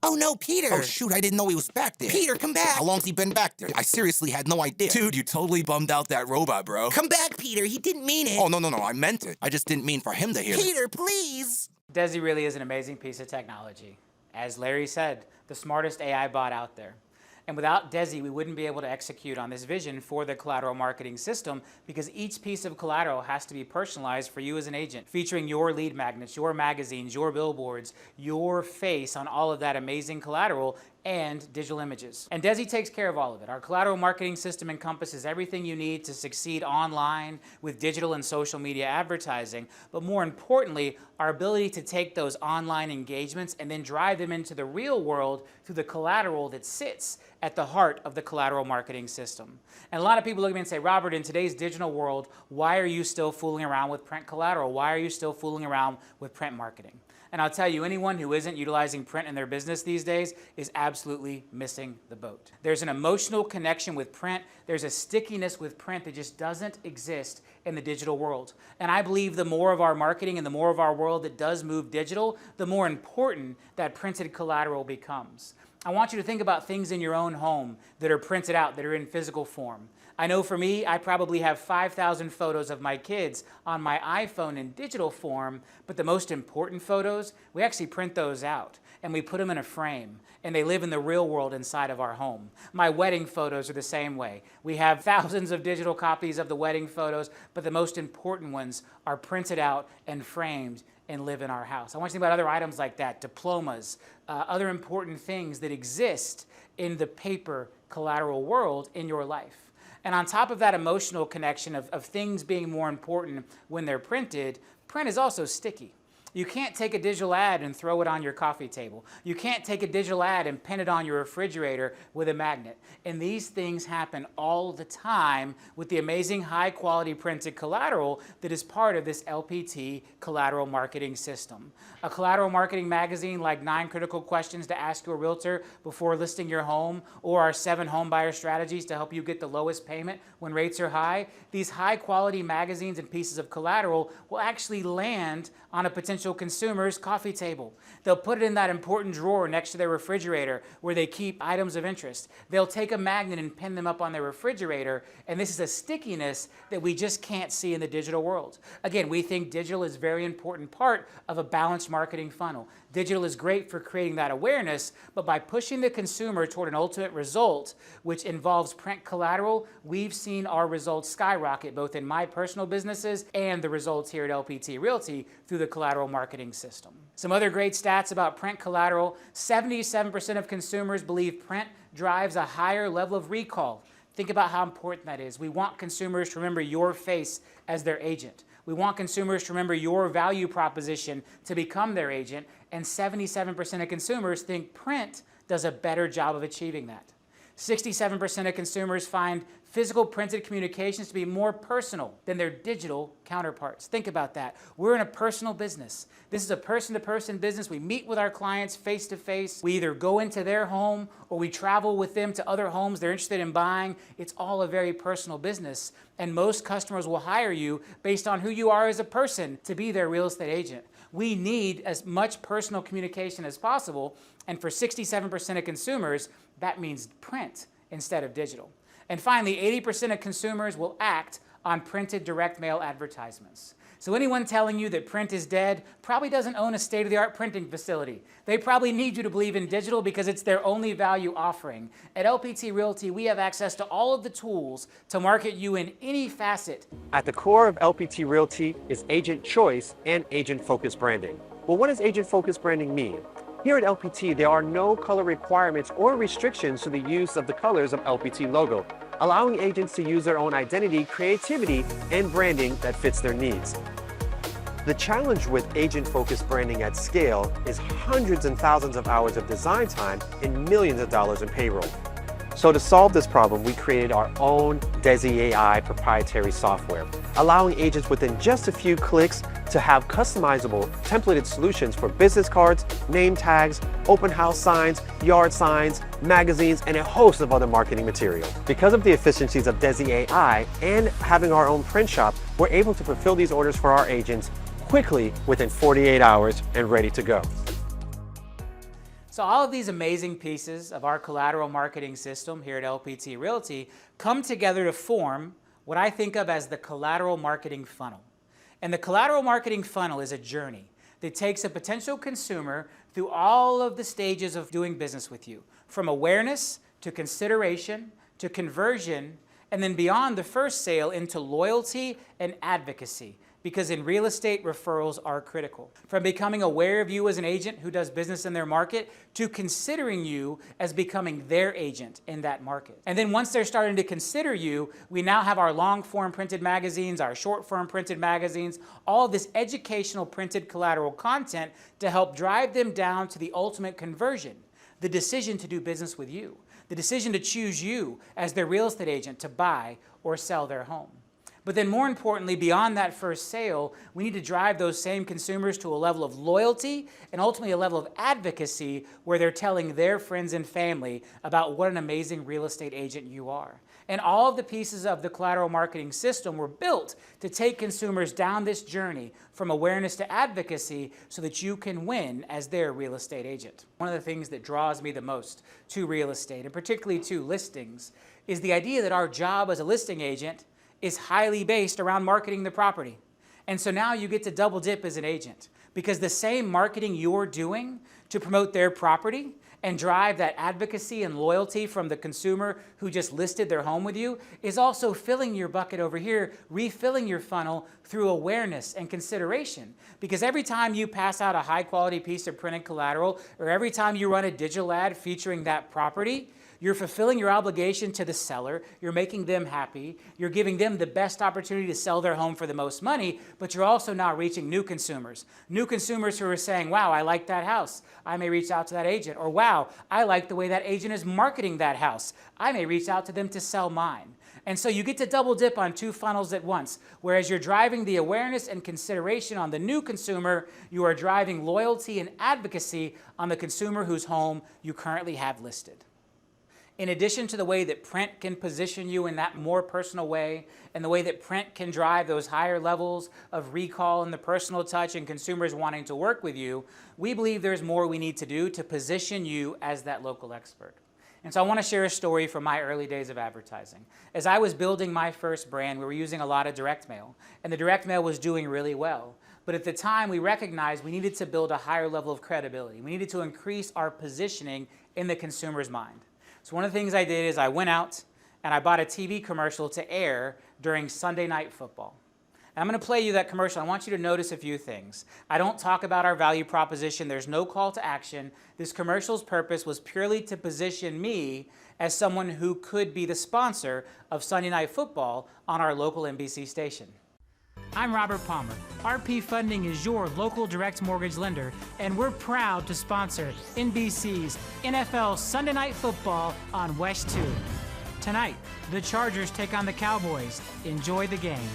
Oh no, Peter. Oh shoot, I didn't know he was back there. Peter, come back. How long's he been back there? I seriously had no idea. Dude, you totally bummed out that robot, bro. Come back, Peter. He didn't mean it. Oh, no, I meant it. I just didn't mean for him to hear it. Peter, please. Desi really is an amazing piece of technology. As Larry said, the smartest AI bot out there. And without Desi, we wouldn't be able to execute on this vision for the collateral marketing system because each piece of collateral has to be personalized for you as an agent, featuring your lead magnets, your magazines, your billboards, your face on all of that amazing collateral and digital images. And Desi takes care of all of it. Our collateral marketing system encompasses everything you need to succeed online with digital and social media advertising, but more importantly, our ability to take those online engagements and then drive them into the real world through the collateral that sits at the heart of the collateral marketing system. And a lot of people look at me and say, Robert, in today's digital world, why are you still fooling around with print collateral? Why are you still fooling around with print marketing? And I'll tell you, anyone who isn't utilizing print in their business these days is absolutely missing the boat. There's an emotional connection with print. There's a stickiness with print that just doesn't exist in the digital world. And I believe the more of our marketing and the more of our world that does move digital, the more important that printed collateral becomes. I want you to think about things in your own home that are printed out, that are in physical form. I know for me, I probably have 5,000 photos of my kids on my iPhone in digital form, but the most important photos, we actually print those out and we put them in a frame and they live in the real world inside of our home. My wedding photos are the same way. We have thousands of digital copies of the wedding photos, but the most important ones are printed out and framed and live in our house. I want you to think about other items like that, diplomas, other important things that exist in the paper collateral world in your life. And on top of that emotional connection of things being more important when they're printed, print is also sticky. You can't take a digital ad and throw it on your coffee table. You can't take a digital ad and pin it on your refrigerator with a magnet. And these things happen all the time with the amazing high quality printed collateral that is part of this LPT collateral marketing system. A collateral marketing magazine like 9 Critical Questions to Ask Your Realtor Before Listing Your Home, or our 7 Home Buyer Strategies to help you get the lowest payment when rates are high. These high quality magazines and pieces of collateral will actually land on a potential consumer's coffee table. They'll put it in that important drawer next to their refrigerator where they keep items of interest. They'll take a magnet and pin them up on their refrigerator, and this is a stickiness that we just can't see in the digital world. Again, we think digital is a very important part of a balanced marketing funnel. Digital is great for creating that awareness, but by pushing the consumer toward an ultimate result, which involves print collateral, we've seen our results skyrocket, both in my personal businesses and the results here at LPT Realty through the collateral marketing system. Some other great stats about print collateral: 77% of consumers believe print drives a higher level of recall. Think about how important that is. We want consumers to remember your face as their agent. We want consumers to remember your value proposition to become their agent, and 77% of consumers think print does a better job of achieving that. 67% of consumers find physical printed communications to be more personal than their digital counterparts. Think about that. We're in a personal business. This is a person-to-person business. We meet with our clients face-to-face. We either go into their home or we travel with them to other homes they're interested in buying. It's all a very personal business, and most customers will hire you based on who you are as a person to be their real estate agent. We need as much personal communication as possible, and for 67% of consumers, that means print instead of digital. And finally, 80% of consumers will act on printed direct mail advertisements. So anyone telling you that print is dead probably doesn't own a state-of-the-art printing facility. They probably need you to believe in digital because it's their only value offering. At LPT Realty, we have access to all of the tools to market you in any facet. At the core of LPT Realty is agent choice and agent-focused branding. Well, what does agent-focused branding mean? Here at LPT, there are no color requirements or restrictions to the use of the colors of LPT logo, allowing agents to use their own identity, creativity, and branding that fits their needs. The challenge with agent-focused branding at scale is hundreds and thousands of hours of design time and millions of dollars in payroll. So to solve this problem, we created our own Desi AI proprietary software, allowing agents within just a few clicks to have customizable templated solutions for business cards, name tags, open house signs, yard signs, magazines, and a host of other marketing material. Because of the efficiencies of Desi AI and having our own print shop, we're able to fulfill these orders for our agents quickly within 48 hours and ready to go. So all of these amazing pieces of our collateral marketing system here at LPT Realty come together to form what I think of as the collateral marketing funnel. And the collateral marketing funnel is a journey that takes a potential consumer through all of the stages of doing business with you, from awareness to consideration to conversion, and then beyond the first sale into loyalty and advocacy. Because in real estate, referrals are critical. From becoming aware of you as an agent who does business in their market to considering you as becoming their agent in that market. And then once they're starting to consider you, we now have our long-form printed magazines, our short-form printed magazines, all of this educational printed collateral content to help drive them down to the ultimate conversion, the decision to do business with you, the decision to choose you as their real estate agent to buy or sell their home. But then more importantly, beyond that first sale, we need to drive those same consumers to a level of loyalty and ultimately a level of advocacy where they're telling their friends and family about what an amazing real estate agent you are. And all of the pieces of the collateral marketing system were built to take consumers down this journey from awareness to advocacy so that you can win as their real estate agent. One of the things that draws me the most to real estate, and particularly to listings, is the idea that our job as a listing agent is highly based around marketing the property. And so now you get to double dip as an agent because the same marketing you're doing to promote their property and drive that advocacy and loyalty from the consumer who just listed their home with you is also filling your bucket over here, refilling your funnel through awareness and consideration. Because every time you pass out a high quality piece of printed collateral or every time you run a digital ad featuring that property, you're fulfilling your obligation to the seller, you're making them happy, you're giving them the best opportunity to sell their home for the most money, but you're also now reaching new consumers who are saying, wow, I like that house. I may reach out to that agent. Or wow, I like the way that agent is marketing that house. I may reach out to them to sell mine. And so you get to double dip on two funnels at once. Whereas you're driving the awareness and consideration on the new consumer, you are driving loyalty and advocacy on the consumer whose home you currently have listed. In addition to the way that print can position you in that more personal way and the way that print can drive those higher levels of recall and the personal touch and consumers wanting to work with you, we believe there's more we need to do to position you as that local expert. And so I want to share a story from my early days of advertising. As I was building my first brand, we were using a lot of direct mail, and the direct mail was doing really well. But at the time, we recognized we needed to build a higher level of credibility. We needed to increase our positioning in the consumer's mind. So one of the things I did is I went out and I bought a TV commercial to air during Sunday Night Football. And I'm going to play you that commercial. I want you to notice a few things. I don't talk about our value proposition. There's no call to action. This commercial's purpose was purely to position me as someone who could be the sponsor of Sunday Night Football on our local NBC station. I'm Robert Palmer. RP Funding is your local direct mortgage lender, and we're proud to sponsor NBC's NFL Sunday Night Football on West 2. Tonight, the Chargers take on the Cowboys. Enjoy the game.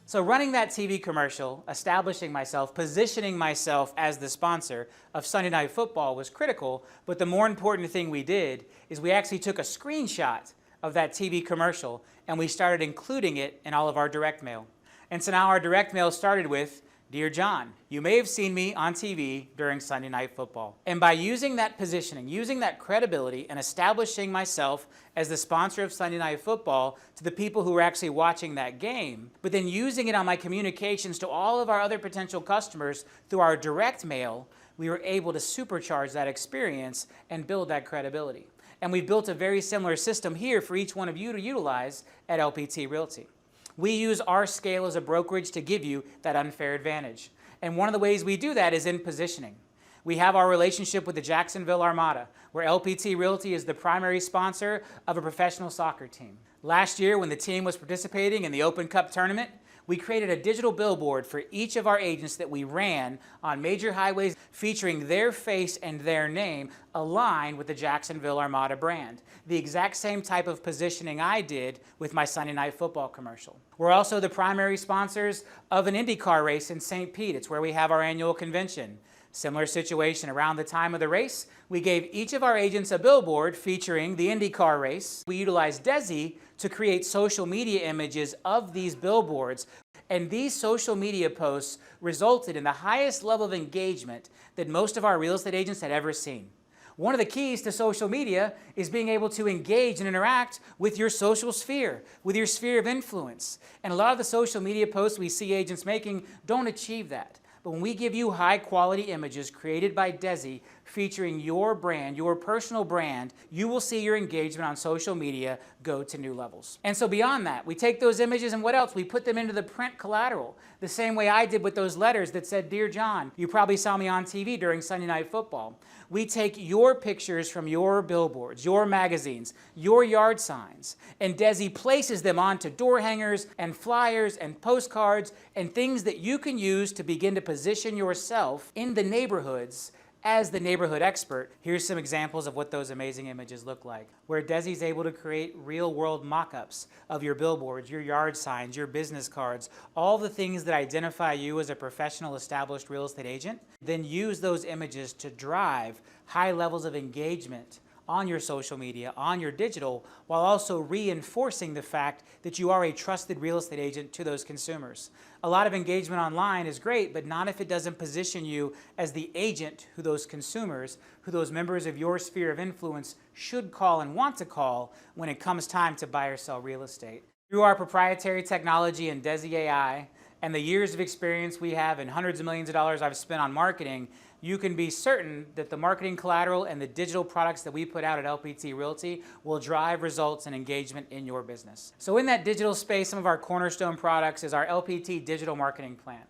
So running that TV commercial, establishing myself, positioning myself as the sponsor of Sunday Night Football was critical, but the more important thing we did is we actually took a screenshot of that TV commercial and we started including it in all of our direct mail. And so now our direct mail started with, Dear John, you may have seen me on TV during Sunday Night Football. And by using that positioning, using that credibility, and establishing myself as the sponsor of Sunday Night Football to the people who were actually watching that game, but then using it on my communications to all of our other potential customers through our direct mail, we were able to supercharge that experience and build that credibility. And we built a very similar system here for each one of you to utilize at LPT Realty. We use our scale as a brokerage to give you that unfair advantage. And one of the ways we do that is in positioning. We have our relationship with the Jacksonville Armada, where LPT Realty is the primary sponsor of a professional soccer team. Last year, when the team was participating in the Open Cup tournament, we created a digital billboard for each of our agents that we ran on major highways featuring their face and their name aligned with the Jacksonville Armada brand. The exact same type of positioning I did with my Sunday Night Football commercial. We're also the primary sponsors of an IndyCar race in St. Pete. It's where we have our annual convention. Similar situation, around the time of the race, we gave each of our agents a billboard featuring the IndyCar race. We utilized Desi to create social media images of these billboards, and these social media posts resulted in the highest level of engagement that most of our real estate agents had ever seen. One of the keys to social media is being able to engage and interact with your social sphere, with your sphere of influence. And a lot of the social media posts we see agents making don't achieve that. But when we give you high quality images created by Desi featuring your brand, your personal brand, you will see your engagement on social media go to new levels. And so beyond that, we take those images and what else? We put them into the print collateral, the same way I did with those letters that said, Dear John. You probably saw me on TV during Sunday Night Football. We take your pictures from your billboards, your magazines, your yard signs, and Desi places them onto door hangers and flyers and postcards and things that you can use to begin to position yourself in the neighborhoods as the neighborhood expert. Here's some examples of what those amazing images look like, where Desi's able to create real-world mock-ups of your billboards, your yard signs, your business cards, all the things that identify you as a professional established real estate agent, then use those images to drive high levels of engagement on your social media, on your digital, while also reinforcing the fact that you are a trusted real estate agent to those consumers. A lot of engagement online is great, but not if it doesn't position you as the agent who those consumers, who those members of your sphere of influence should call and want to call when it comes time to buy or sell real estate. Through our proprietary technology and Desi AI, and the years of experience we have and hundreds of millions of dollars I've spent on marketing, you can be certain that the marketing collateral and the digital products that we put out at LPT Realty will drive results and engagement in your business. So in that digital space, some of our cornerstone products is our LPT Digital Marketing Plan.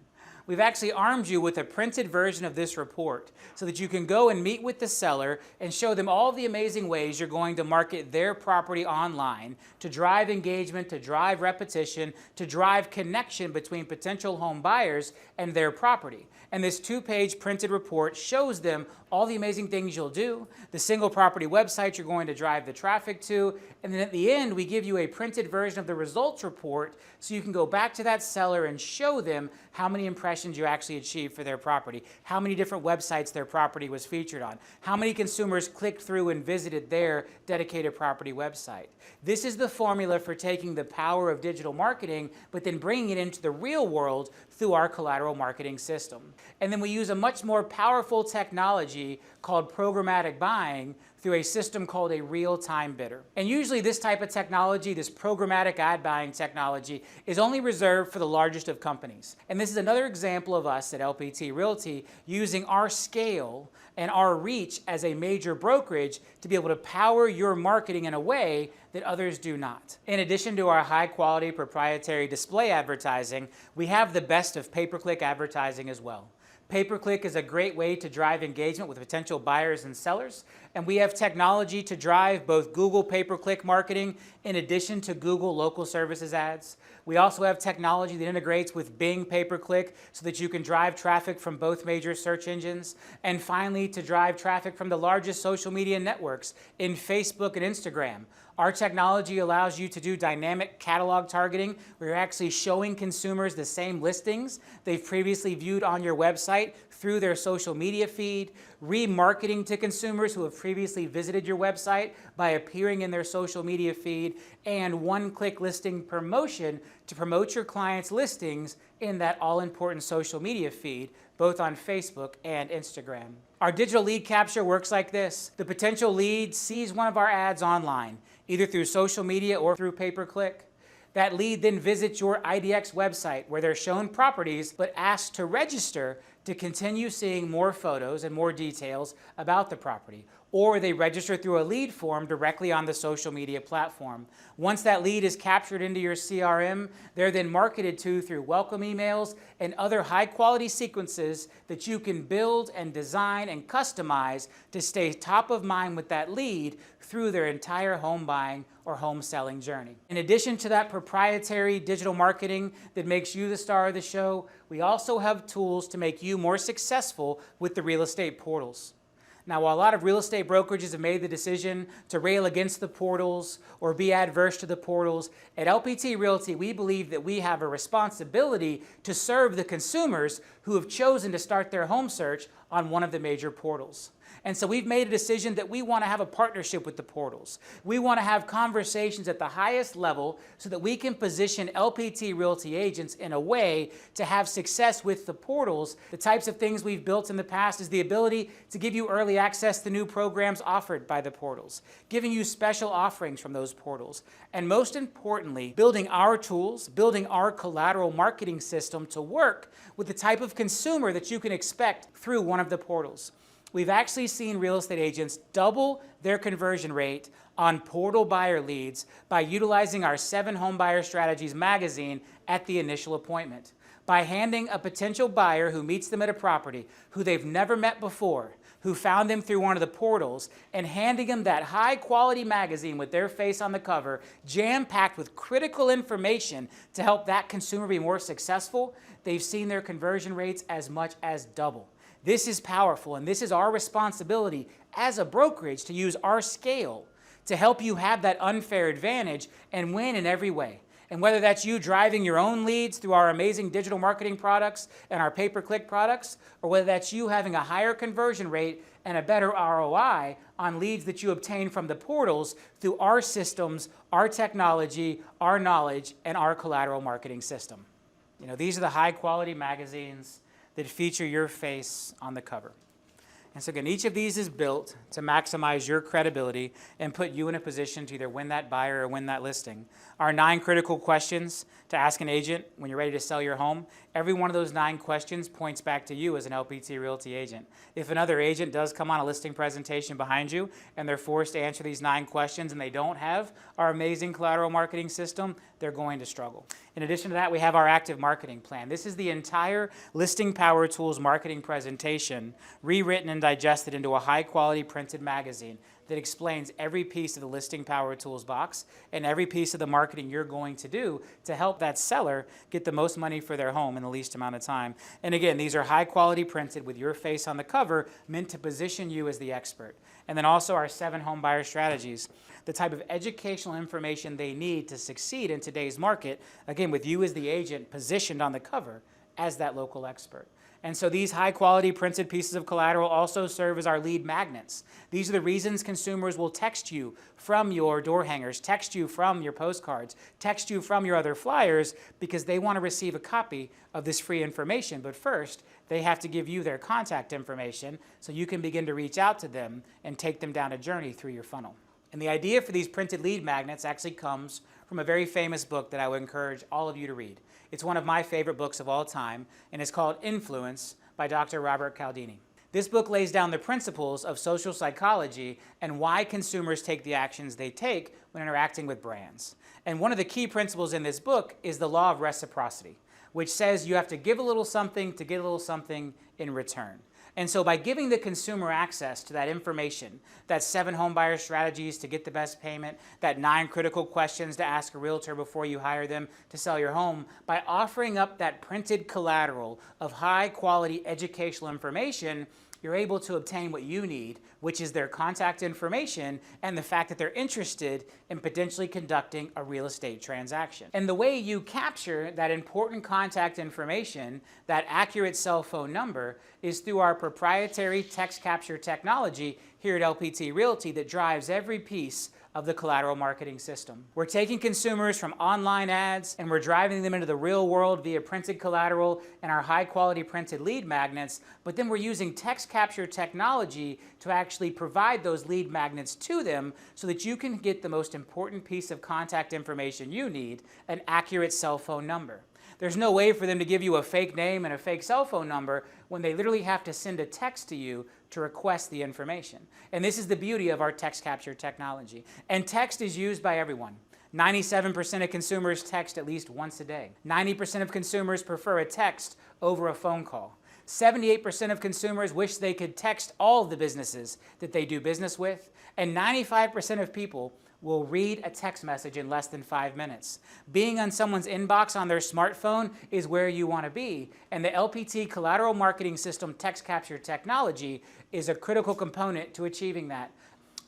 We've actually armed you with a printed version of this report so that you can go and meet with the seller and show them all the amazing ways you're going to market their property online to drive engagement, to drive repetition, to drive connection between potential home buyers and their property. And this 2-page printed report shows them all the amazing things you'll do, the single property website you're going to drive the traffic to, and then at the end we give you a printed version of the results report so you can go back to that seller and show them how many impressions you actually achieved for their property, how many different websites their property was featured on, how many consumers clicked through and visited their dedicated property website. This is the formula for taking the power of digital marketing, but then bringing it into the real world through our collateral marketing system. And then we use a much more powerful technology called programmatic buying through a system called a real-time bidder. And usually this type of technology, this programmatic ad buying technology, is only reserved for the largest of companies. And this is another example of us at LPT Realty using our scale and our reach as a major brokerage to be able to power your marketing in a way that others do not. In addition to our high-quality proprietary display advertising, we have the best of pay-per-click advertising as well. Pay-per-click is a great way to drive engagement with potential buyers and sellers, and we have technology to drive both Google pay-per-click marketing in addition to Google local services ads. We also have technology that integrates with Bing pay-per-click so that you can drive traffic from both major search engines, and finally to drive traffic from the largest social media networks in Facebook and Instagram. Our technology allows you to do dynamic catalog targeting where you're actually showing consumers the same listings they've previously viewed on your website website through their social media feed, remarketing to consumers who have previously visited your website by appearing in their social media feed, and one-click listing promotion to promote your clients' listings in that all-important social media feed, both on Facebook and Instagram. Our digital lead capture works like this. The potential lead sees one of our ads online, either through social media or through pay-per-click. That lead then visits your IDX website where they're shown properties but asked to register to continue seeing more photos and more details about the property. Or they register through a lead form directly on the social media platform. Once that lead is captured into your CRM, they're then marketed to through welcome emails and other high-quality sequences that you can build and design and customize to stay top of mind with that lead through their entire home buying or home selling journey. In addition to that proprietary digital marketing that makes you the star of the show, we also have tools to make you more successful with the real estate portals. Now, while a lot of real estate brokerages have made the decision to rail against the portals or be adverse to the portals, at LPT Realty, we believe that we have a responsibility to serve the consumers who have chosen to start their home search on one of the major portals. And so we've made a decision that we want to have a partnership with the portals. We want to have conversations at the highest level so that we can position LPT Realty agents in a way to have success with the portals. The types of things we've built in the past is the ability to give you early access to new programs offered by the portals, giving you special offerings from those portals, and most importantly, building our tools, building our collateral marketing system to work with the type of consumer that you can expect through one of the portals. We've actually seen real estate agents double their conversion rate on portal buyer leads by utilizing our 7 Home Buyer Strategies magazine at the initial appointment. By handing a potential buyer who meets them at a property, who they've never met before, who found them through one of the portals, and handing them that high-quality magazine with their face on the cover, jam-packed with critical information to help that consumer be more successful, they've seen their conversion rates as much as double. This is powerful, and this is our responsibility as a brokerage to use our scale to help you have that unfair advantage and win in every way. And whether that's you driving your own leads through our amazing digital marketing products and our pay-per-click products, or whether that's you having a higher conversion rate and a better ROI on leads that you obtain from the portals through our systems, our technology, our knowledge, and our collateral marketing system. You know, these are the high-quality magazines that feature your face on the cover. And so again, each of these is built to maximize your credibility and put you in a position to either win that buyer or win that listing. Our 9 critical questions to ask an agent when you're ready to sell your home, every one of those 9 questions points back to you as an LPT Realty agent. If another agent does come on a listing presentation behind you and they're forced to answer these 9 questions and they don't have our amazing collateral marketing system, they're going to struggle. In addition to that, we have our active marketing plan. This is the entire Listing Power Tools marketing presentation rewritten and digested into a high-quality printed magazine that explains every piece of the Listing Power Tools box and every piece of the marketing you're going to do to help that seller get the most money for their home in the least amount of time. And again, these are high-quality printed with your face on the cover, meant to position you as the expert. And then also our 7 Home Buyer Strategies, the type of educational information they need to succeed in today's market, again, with you as the agent positioned on the cover as that local expert. And so these high-quality printed pieces of collateral also serve as our lead magnets. These are the reasons consumers will text you from your door hangers, text you from your postcards, text you from your other flyers, because they want to receive a copy of this free information. But first, they have to give you their contact information so you can begin to reach out to them and take them down a journey through your funnel. And the idea for these printed lead magnets actually comes from a very famous book that I would encourage all of you to read. It's one of my favorite books of all time, and it's called Influence by Dr. Robert Cialdini. This book lays down the principles of social psychology and why consumers take the actions they take when interacting with brands. And one of the key principles in this book is the law of reciprocity, which says you have to give a little something to get a little something in return. And so by giving the consumer access to that information, that 7 home buyer strategies to get the best payment, that 9 critical questions to ask a realtor before you hire them to sell your home, by offering up that printed collateral of high quality educational information, you're able to obtain what you need, which is their contact information and the fact that they're interested in potentially conducting a real estate transaction. And the way you capture that important contact information, that accurate cell phone number, is through our proprietary text capture technology here at LPT Realty that drives every piece of the collateral marketing system. We're taking consumers from online ads and we're driving them into the real world via printed collateral and our high quality printed lead magnets, but then we're using text capture technology to actually provide those lead magnets to them so that you can get the most important piece of contact information you need, an accurate cell phone number. There's no way for them to give you a fake name and a fake cell phone number when they literally have to send a text to you to request the information. And this is the beauty of our text capture technology. And text is used by everyone. 97% of consumers text at least once a day. 90% of consumers prefer a text over a phone call. 78% of consumers wish they could text all of the businesses that they do business with. And 95% of people will read a text message in less than 5 minutes. Being on someone's inbox on their smartphone is where you want to be, and the LPT Collateral Marketing System text capture technology is a critical component to achieving that.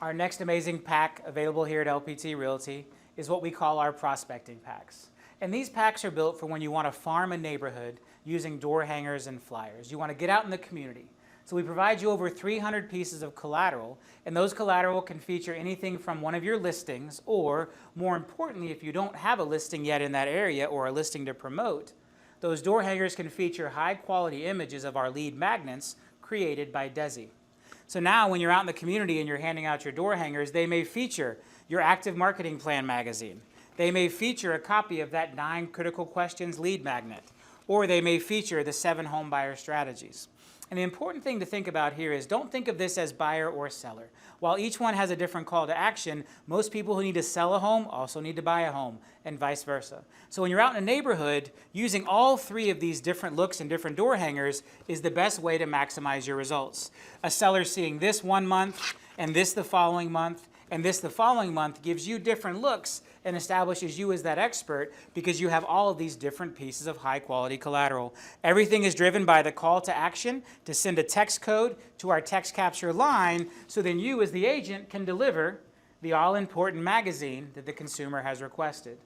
Our next amazing pack available here at LPT Realty is what we call our prospecting packs. And these packs are built for when you want to farm a neighborhood using door hangers and flyers. You want to get out in the community. So we provide you over 300 pieces of collateral, and those collateral can feature anything from one of your listings, or more importantly, if you don't have a listing yet in that area or a listing to promote, those door hangers can feature high quality images of our lead magnets created by Desi. So now when you're out in the community and you're handing out your door hangers, they may feature your Active Marketing Plan magazine. They may feature a copy of that 9 Critical Questions lead magnet, or they may feature the 7 home buyer strategies. And the important thing to think about here is don't think of this as buyer or seller. While each one has a different call to action, most people who need to sell a home also need to buy a home, and vice versa. So when you're out in a neighborhood, using all 3 of these different looks and different door hangers is the best way to maximize your results. A seller seeing this one month, and this the following month, and this the following month gives you different looks and establishes you as that expert because you have all of these different pieces of high quality collateral. Everything is driven by the call to action to send a text code to our text capture line, so then you as the agent can deliver the all-important magazine that the consumer has requested.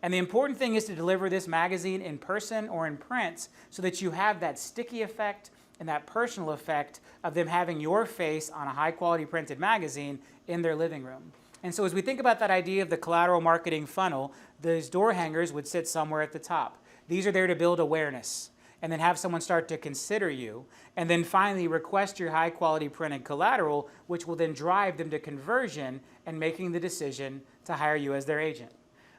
And the important thing is to deliver this magazine in person or in print so that you have that sticky effect and that personal effect of them having your face on a high quality printed magazine in their living room. And so as we think about that idea of the collateral marketing funnel, those door hangers would sit somewhere at the top. These are there to build awareness and then have someone start to consider you, and then finally request your high quality printed collateral, which will then drive them to conversion and making the decision to hire you as their agent.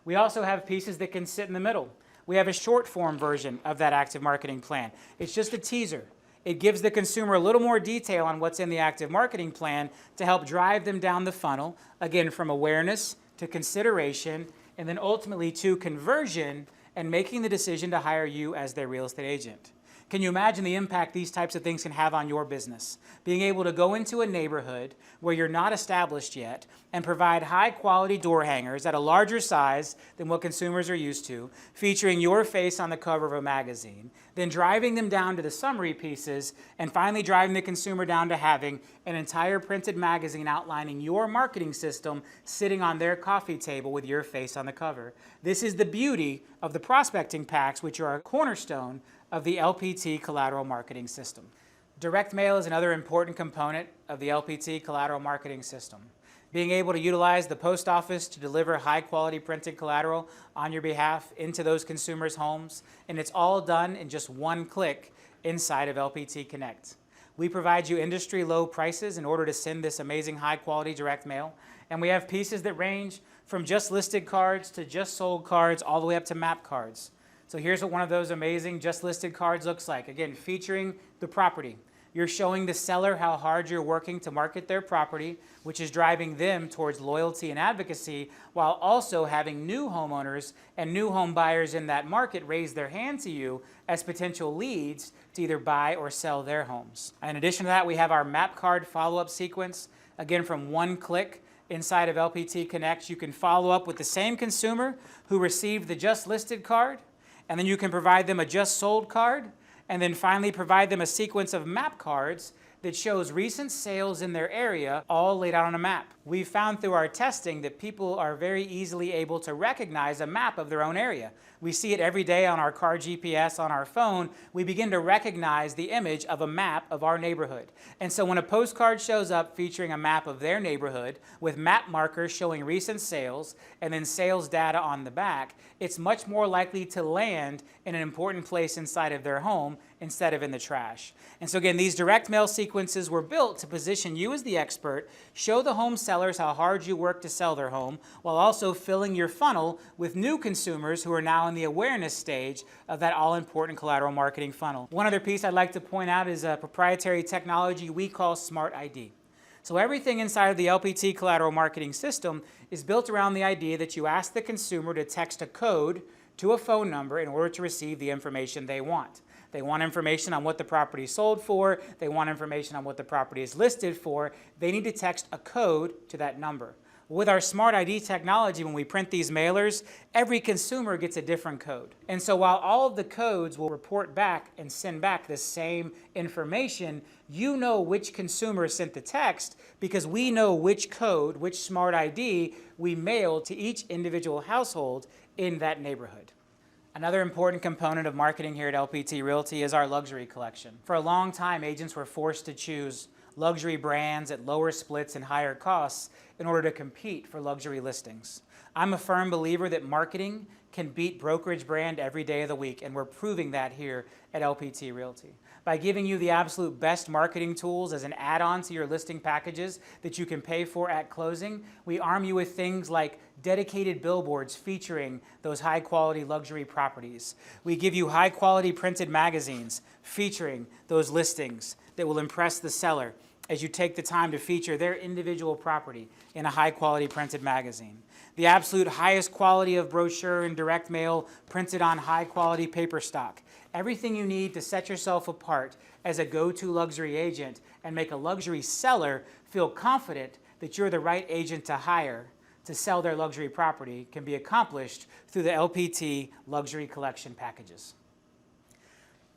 We also have pieces that can sit in the middle. We have a short form version of that active marketing plan. It's just a teaser. It gives the consumer a little more detail on what's in the active marketing plan to help drive them down the funnel, again, from awareness to consideration, and then ultimately to conversion and making the decision to hire you as their real estate agent. Can you imagine the impact these types of things can have on your business? Being able to go into a neighborhood where you're not established yet and provide high quality door hangers at a larger size than what consumers are used to, featuring your face on the cover of a magazine, then driving them down to the summary pieces, and finally driving the consumer down to having an entire printed magazine outlining your marketing system sitting on their coffee table with your face on the cover. This is the beauty of the prospecting packs, which are a cornerstone of the LPT Collateral Marketing System. Direct mail is another important component of the LPT Collateral Marketing System. Being able to utilize the post office to deliver high quality printed collateral on your behalf into those consumers' homes, and it's all done in just one click inside of LPT Connect. We provide you industry low prices in order to send this amazing high quality direct mail, and we have pieces that range from just listed cards to just sold cards all the way up to map cards. So here's what one of those amazing just listed cards looks like. Again, featuring the property. You're showing the seller how hard you're working to market their property, which is driving them towards loyalty and advocacy, while also having new homeowners and new home buyers in that market raise their hand to you as potential leads to either buy or sell their homes. In addition to that, we have our map card follow-up sequence. Again, from one click inside of LPT Connect, you can follow up with the same consumer who received the just listed card, and then you can provide them a just sold card, and then finally provide them a sequence of map cards that shows recent sales in their area all laid out on a map. We've found through our testing that people are very easily able to recognize a map of their own area. We see it every day on our car GPS, on our phone. We begin to recognize the image of a map of our neighborhood. And so when a postcard shows up featuring a map of their neighborhood with map markers showing recent sales and then sales data on the back, it's much more likely to land in an important place inside of their home instead of in the trash. And so again, these direct mail sequences were built to position you as the expert, show the home sellers how hard you work to sell their home, while also filling your funnel with new consumers who are now in the awareness stage of that all-important collateral marketing funnel. One other piece I'd like to point out is a proprietary technology we call Smart ID. So everything inside of the LPT Collateral Marketing System is built around the idea that you ask the consumer to text a code to a phone number in order to receive the information they want. They want information on what the property is sold for. They want information on what the property is listed for. They need to text a code to that number. With our Smart ID technology, when we print these mailers, every consumer gets a different code. And so while all of the codes will report back and send back the same information, you know which consumer sent the text because we know which code, which Smart ID we mailed to each individual household in that neighborhood. Another important component of marketing here at LPT Realty is our luxury collection. For a long time, agents were forced to choose luxury brands at lower splits and higher costs in order to compete for luxury listings. I'm a firm believer that marketing can beat brokerage brand every day of the week, and we're proving that here at LPT Realty. By giving you the absolute best marketing tools as an add-on to your listing packages that you can pay for at closing, we arm you with things like dedicated billboards featuring those high-quality luxury properties. We give you high-quality printed magazines featuring those listings that will impress the seller as you take the time to feature their individual property in a high-quality printed magazine. The absolute highest quality of brochure and direct mail printed on high-quality paper stock. Everything you need to set yourself apart as a go-to luxury agent and make a luxury seller feel confident that you're the right agent to hire to sell their luxury property can be accomplished through the LPT Luxury Collection packages.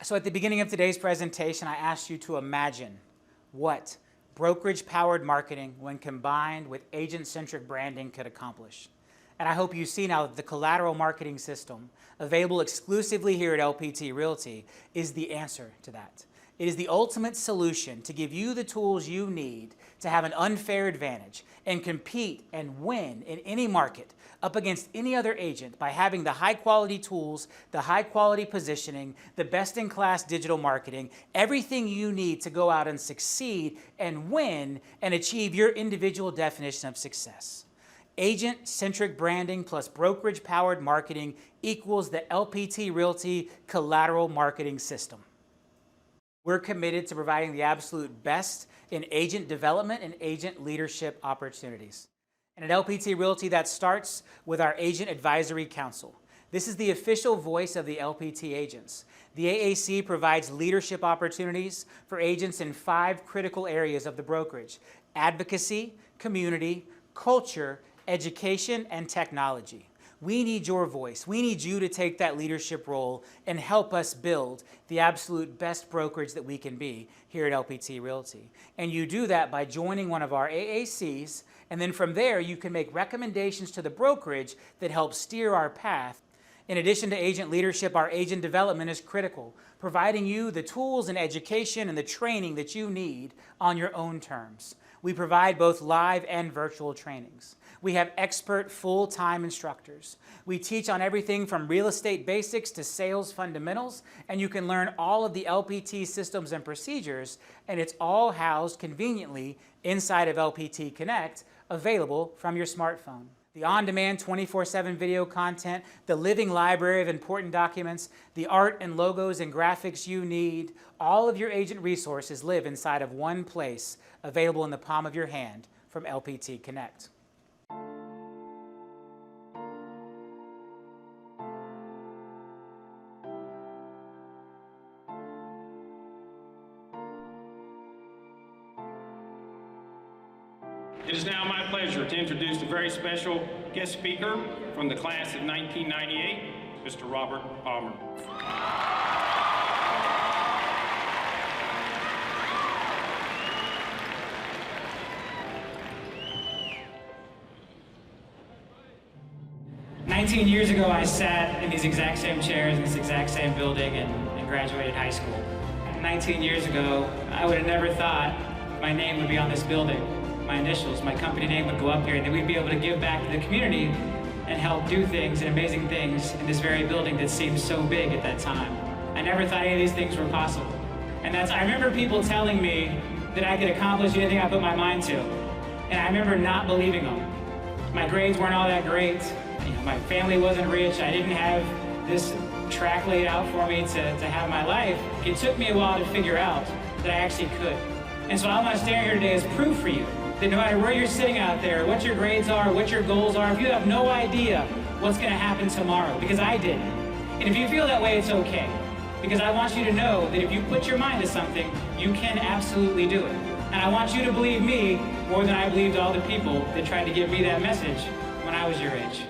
So at the beginning of today's presentation, I asked you to imagine what brokerage-powered marketing, when combined with agent-centric branding, could accomplish. And I hope you see now that the Collateral Marketing System, available exclusively here at LPT Realty, is the answer to that. It is the ultimate solution to give you the tools you need to have an unfair advantage and compete and win in any market up against any other agent by having the high-quality tools, the high-quality positioning, the best-in-class digital marketing, everything you need to go out and succeed and win and achieve your individual definition of success. Agent-centric branding plus brokerage-powered marketing equals the LPT Realty Collateral Marketing System. We're committed to providing the absolute best in agent development and agent leadership opportunities. And at LPT Realty, that starts with our Agent Advisory Council. This is the official voice of the LPT agents. The AAC provides leadership opportunities for agents in 5 critical areas of the brokerage: advocacy, community, culture, education, and technology. We need your voice. We need you to take that leadership role and help us build the absolute best brokerage that we can be here at LPT Realty. And you do that by joining one of our AACs, and then from there you can make recommendations to the brokerage that help steer our path. In addition to agent leadership, our agent development is critical, providing you the tools and education and the training that you need on your own terms. We provide both live and virtual trainings. We have expert full-time instructors. We teach on everything from real estate basics to sales fundamentals, and you can learn all of the LPT systems and procedures, and it's all housed conveniently inside of LPT Connect, available from your smartphone. The on-demand 24/7 video content, the living library of important documents, the art and logos and graphics you need, all of your agent resources live inside of one place, available in the palm of your hand from LPT Connect. It is now my pleasure to introduce a very special guest speaker from the class of 1998, Mr. Robert Palmer. 19 years ago, I sat in these exact same chairs in this exact same building and graduated high school. 19 years ago, I would have never thought my name would be on this building. My initials, my company name would go up here, and that we'd be able to give back to the community and help do things and amazing things in this very building that seemed so big at that time. I never thought any of these things were possible. And I remember people telling me that I could accomplish anything I put my mind to. And I remember not believing them. My grades weren't all that great. My family wasn't rich. I didn't have this track laid out for me to have my life. It took me a while to figure out that I actually could. And so I want to stand here today as proof for you that no matter where you're sitting out there, what your grades are, what your goals are, if you have no idea what's going to happen tomorrow, because I didn't. And if you feel that way, it's okay. Because I want you to know that if you put your mind to something, you can absolutely do it. And I want you to believe me more than I believed all the people that tried to give me that message when I was your age.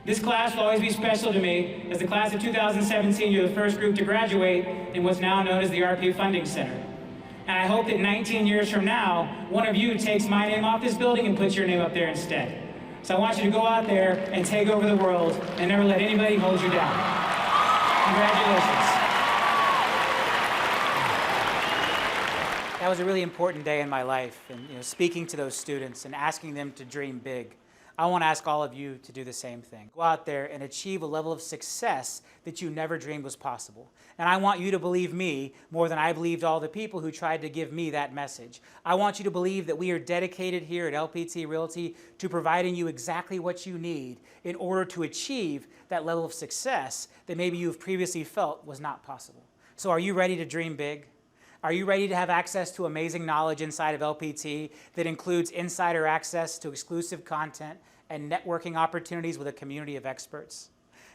This class will always be special to me. As the class of 2017, you're the first group to graduate in what's now known as the RP Funding Center. And I hope that 19 years from now, one of you takes my name off this building and puts your name up there instead. So I want you to go out there and take over the world and never let anybody hold you down. Congratulations. That was a really important day in my life, and speaking to those students and asking them to dream big. I want to ask all of you to do the same thing. Go out there and achieve a level of success that you never dreamed was possible. And I want you to believe me more than I believed all the people who tried to give me that message. I want you to believe that we are dedicated here at LPT Realty to providing you exactly what you need in order to achieve that level of success that maybe you've previously felt was not possible. So are you ready to dream big? Are you ready to have access to amazing knowledge inside of LPT that includes insider access to exclusive content and networking opportunities with a community of experts?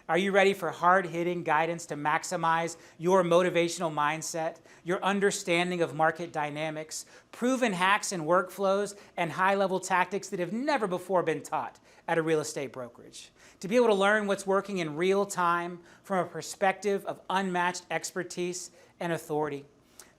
Are you ready for hard-hitting guidance to maximize your motivational mindset, your understanding of market dynamics, proven hacks and workflows, and high-level tactics that have never before been taught at a real estate brokerage? To be able to learn what's working in real time from a perspective of unmatched expertise and authority?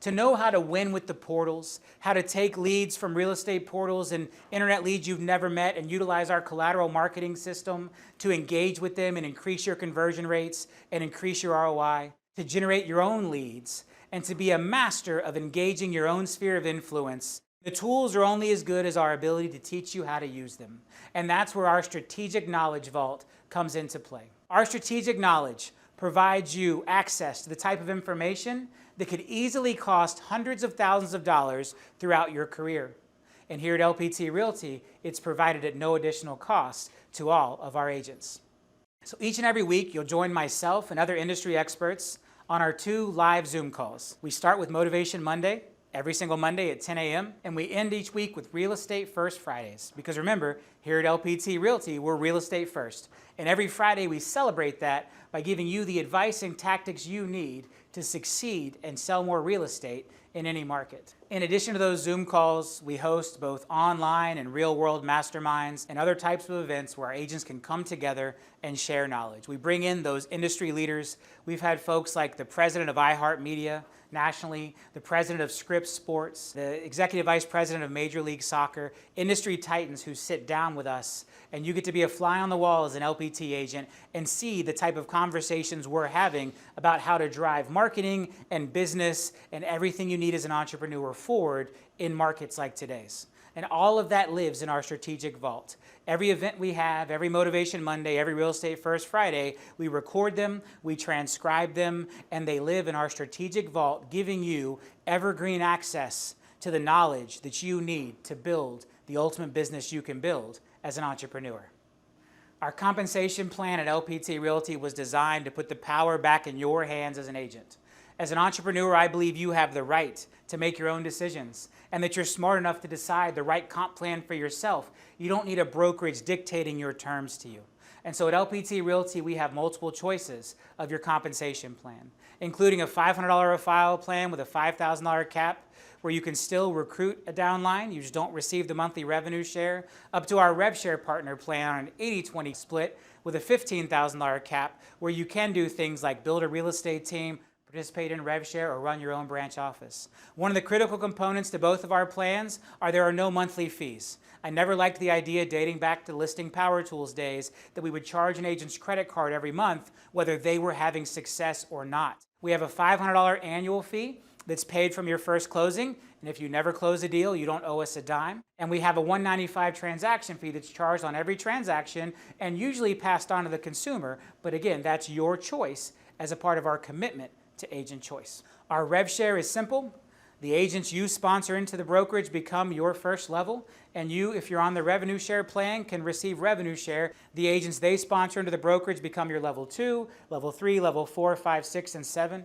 To know how to win with the portals, how to take leads from real estate portals and internet leads you've never met and utilize our collateral marketing system to engage with them and increase your conversion rates and increase your ROI, to generate your own leads, and to be a master of engaging your own sphere of influence. The tools are only as good as our ability to teach you how to use them. And that's where our strategic knowledge vault comes into play. Our strategic knowledge provides you access to the type of information that could easily cost hundreds of thousands of dollars throughout your career. And here at LPT Realty, it's provided at no additional cost to all of our agents. So each and every week, you'll join myself and other industry experts on our 2 live Zoom calls. We start with Motivation Monday, every single Monday at 10 a.m., and we end each week with Real Estate First Fridays. Because remember, here at LPT Realty, we're real estate first. And every Friday, we celebrate that by giving you the advice and tactics you need to succeed and sell more real estate in any market. In addition to those Zoom calls, we host both online and real-world masterminds and other types of events where our agents can come together and share knowledge. We bring in those industry leaders. We've had folks like the president of iHeartMedia nationally, the president of Scripps Sports, the executive vice president of Major League Soccer, industry titans who sit down with us, and you get to be a fly on the wall as an LPT agent and see the type of conversations we're having about how to drive marketing and business and everything you need as an entrepreneur forward in markets like today's. And all of that lives in our strategic vault. Every event we have, every Motivation Monday, every Real Estate First Friday, we record them, we transcribe them, and they live in our strategic vault, giving you evergreen access to the knowledge that you need to build the ultimate business you can build as an entrepreneur. Our compensation plan at LPT Realty was designed to put the power back in your hands as an agent. As an entrepreneur, I believe you have the right to make your own decisions and that you're smart enough to decide the right comp plan for yourself. You don't need a brokerage dictating your terms to you. And so at LPT Realty, we have multiple choices of your compensation plan, including a $500 a file plan with a $5,000 cap, where you can still recruit a downline, you just don't receive the monthly revenue share, up to our rev share partner plan on an 80-20 split with a $15,000 cap, where you can do things like build a real estate team, participate in RevShare, or run your own branch office. One of the critical components to both of our plans are there are no monthly fees. I never liked the idea dating back to listing power tools days that we would charge an agent's credit card every month whether they were having success or not. We have a $500 annual fee that's paid from your first closing, and if you never close a deal, you don't owe us a dime. And we have a $195 transaction fee that's charged on every transaction and usually passed on to the consumer, but again, that's your choice as a part of our commitment to agent choice. Our RevShare is simple. The agents you sponsor into the brokerage become your first level, and you, if you're on the revenue share plan, can receive revenue share. The agents they sponsor into the brokerage become your level 2, level 3, level 4, 5, 6, and 7.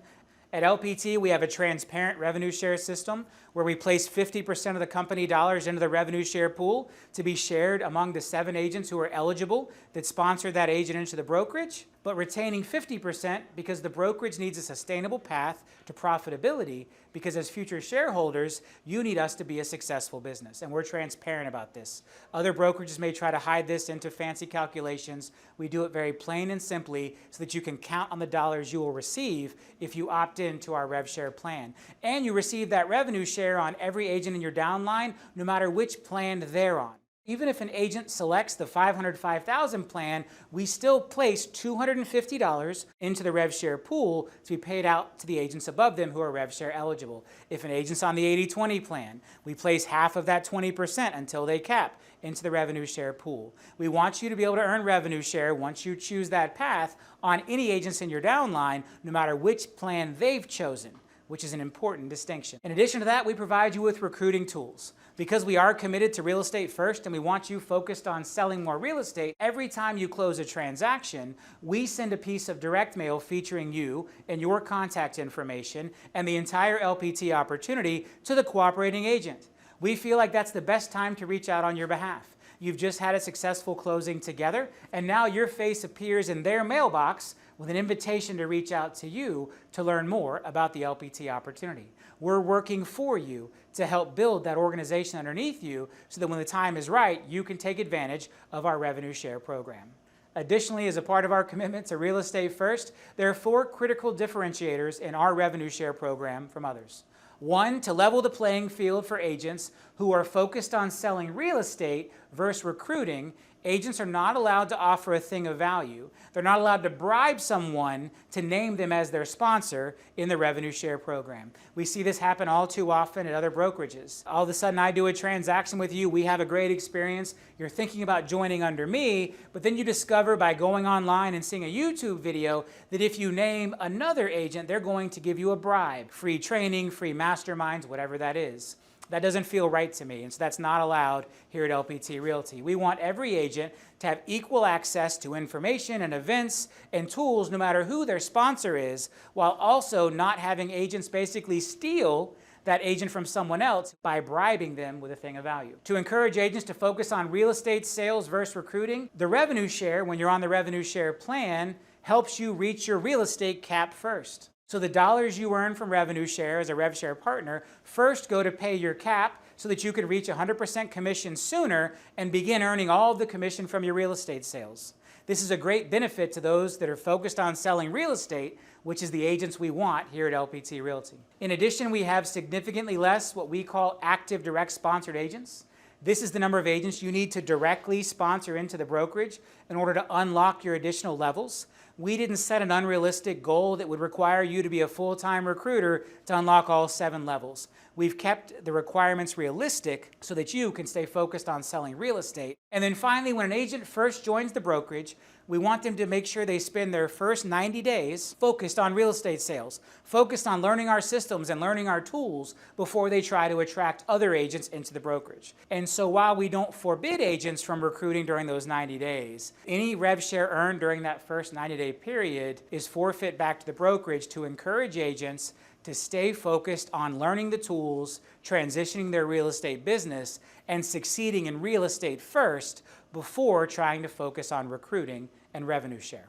At LPT, we have a transparent revenue share system where we place 50% of the company dollars into the revenue share pool to be shared among the 7 agents who are eligible that sponsor that agent into the brokerage, but retaining 50% because the brokerage needs a sustainable path to profitability, because as future shareholders, you need us to be a successful business, and we're transparent about this. Other brokerages may try to hide this into fancy calculations. We do it very plain and simply so that you can count on the dollars you will receive if you opt into our RevShare plan. And you receive that revenue share on every agent in your downline, no matter which plan they're on. Even if an agent selects the $505,000 plan, we still place $250 into the RevShare pool to be paid out to the agents above them who are RevShare eligible. If an agent's on the 80-20 plan, we place half of that 20% until they cap into the revenue share pool. We want you to be able to earn revenue share once you choose that path on any agents in your downline, no matter which plan they've chosen, which is an important distinction. In addition to that, we provide you with recruiting tools. Because we are committed to real estate first and we want you focused on selling more real estate, every time you close a transaction, we send a piece of direct mail featuring you and your contact information and the entire LPT opportunity to the cooperating agent. We feel like that's the best time to reach out on your behalf. You've just had a successful closing together, and now your face appears in their mailbox with an invitation to reach out to you to learn more about the LPT opportunity. We're working for you to help build that organization underneath you so that when the time is right, you can take advantage of our revenue share program. Additionally, as a part of our commitment to real estate first, there are 4 critical differentiators in our revenue share program from others. 1, to level the playing field for agents who are focused on selling real estate versus recruiting. Agents are not allowed to offer a thing of value. They're not allowed to bribe someone to name them as their sponsor in the revenue share program. We see this happen all too often at other brokerages. All of a sudden, I do a transaction with you, we have a great experience, you're thinking about joining under me, but then you discover by going online and seeing a YouTube video that if you name another agent, they're going to give you a bribe. Free training, free masterminds, whatever that is. That doesn't feel right to me, and so that's not allowed here at LPT Realty. We want every agent to have equal access to information and events and tools no matter who their sponsor is, while also not having agents basically steal that agent from someone else by bribing them with a thing of value. To encourage agents to focus on real estate sales versus recruiting, the revenue share, when you're on the revenue share plan, helps you reach your real estate cap first. So the dollars you earn from revenue share as a RevShare partner first go to pay your cap so that you can reach 100% commission sooner and begin earning all of the commission from your real estate sales. This is a great benefit to those that are focused on selling real estate, which is the agents we want here at LPT Realty. In addition, we have significantly less what we call active direct sponsored agents. This is the number of agents you need to directly sponsor into the brokerage in order to unlock your additional levels. We didn't set an unrealistic goal that would require you to be a full-time recruiter to unlock all 7 levels. We've kept the requirements realistic so that you can stay focused on selling real estate. And then finally, when an agent first joins the brokerage, we want them to make sure they spend their first 90 days focused on real estate sales, focused on learning our systems and learning our tools before they try to attract other agents into the brokerage. And so while we don't forbid agents from recruiting during those 90 days, any rev share earned during that first 90-day period is forfeit back to the brokerage to encourage agents to stay focused on learning the tools, transitioning their real estate business, and succeeding in real estate first before trying to focus on recruiting and revenue share.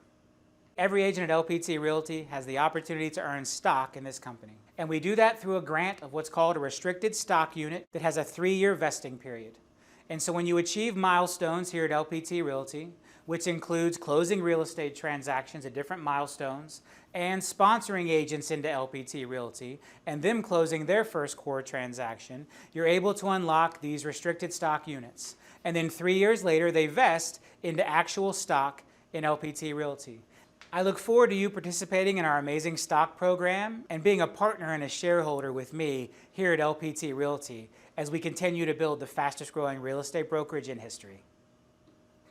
Every agent at LPT Realty has the opportunity to earn stock in this company. And we do that through a grant of what's called a restricted stock unit that has a 3-year vesting period. And so when you achieve milestones here at LPT Realty, which includes closing real estate transactions at different milestones and sponsoring agents into LPT Realty and them closing their first core transaction, you're able to unlock these restricted stock units. And then 3 years later, they vest into actual stock in LPT Realty. I look forward to you participating in our amazing stock program and being a partner and a shareholder with me here at LPT Realty as we continue to build the fastest growing real estate brokerage in history.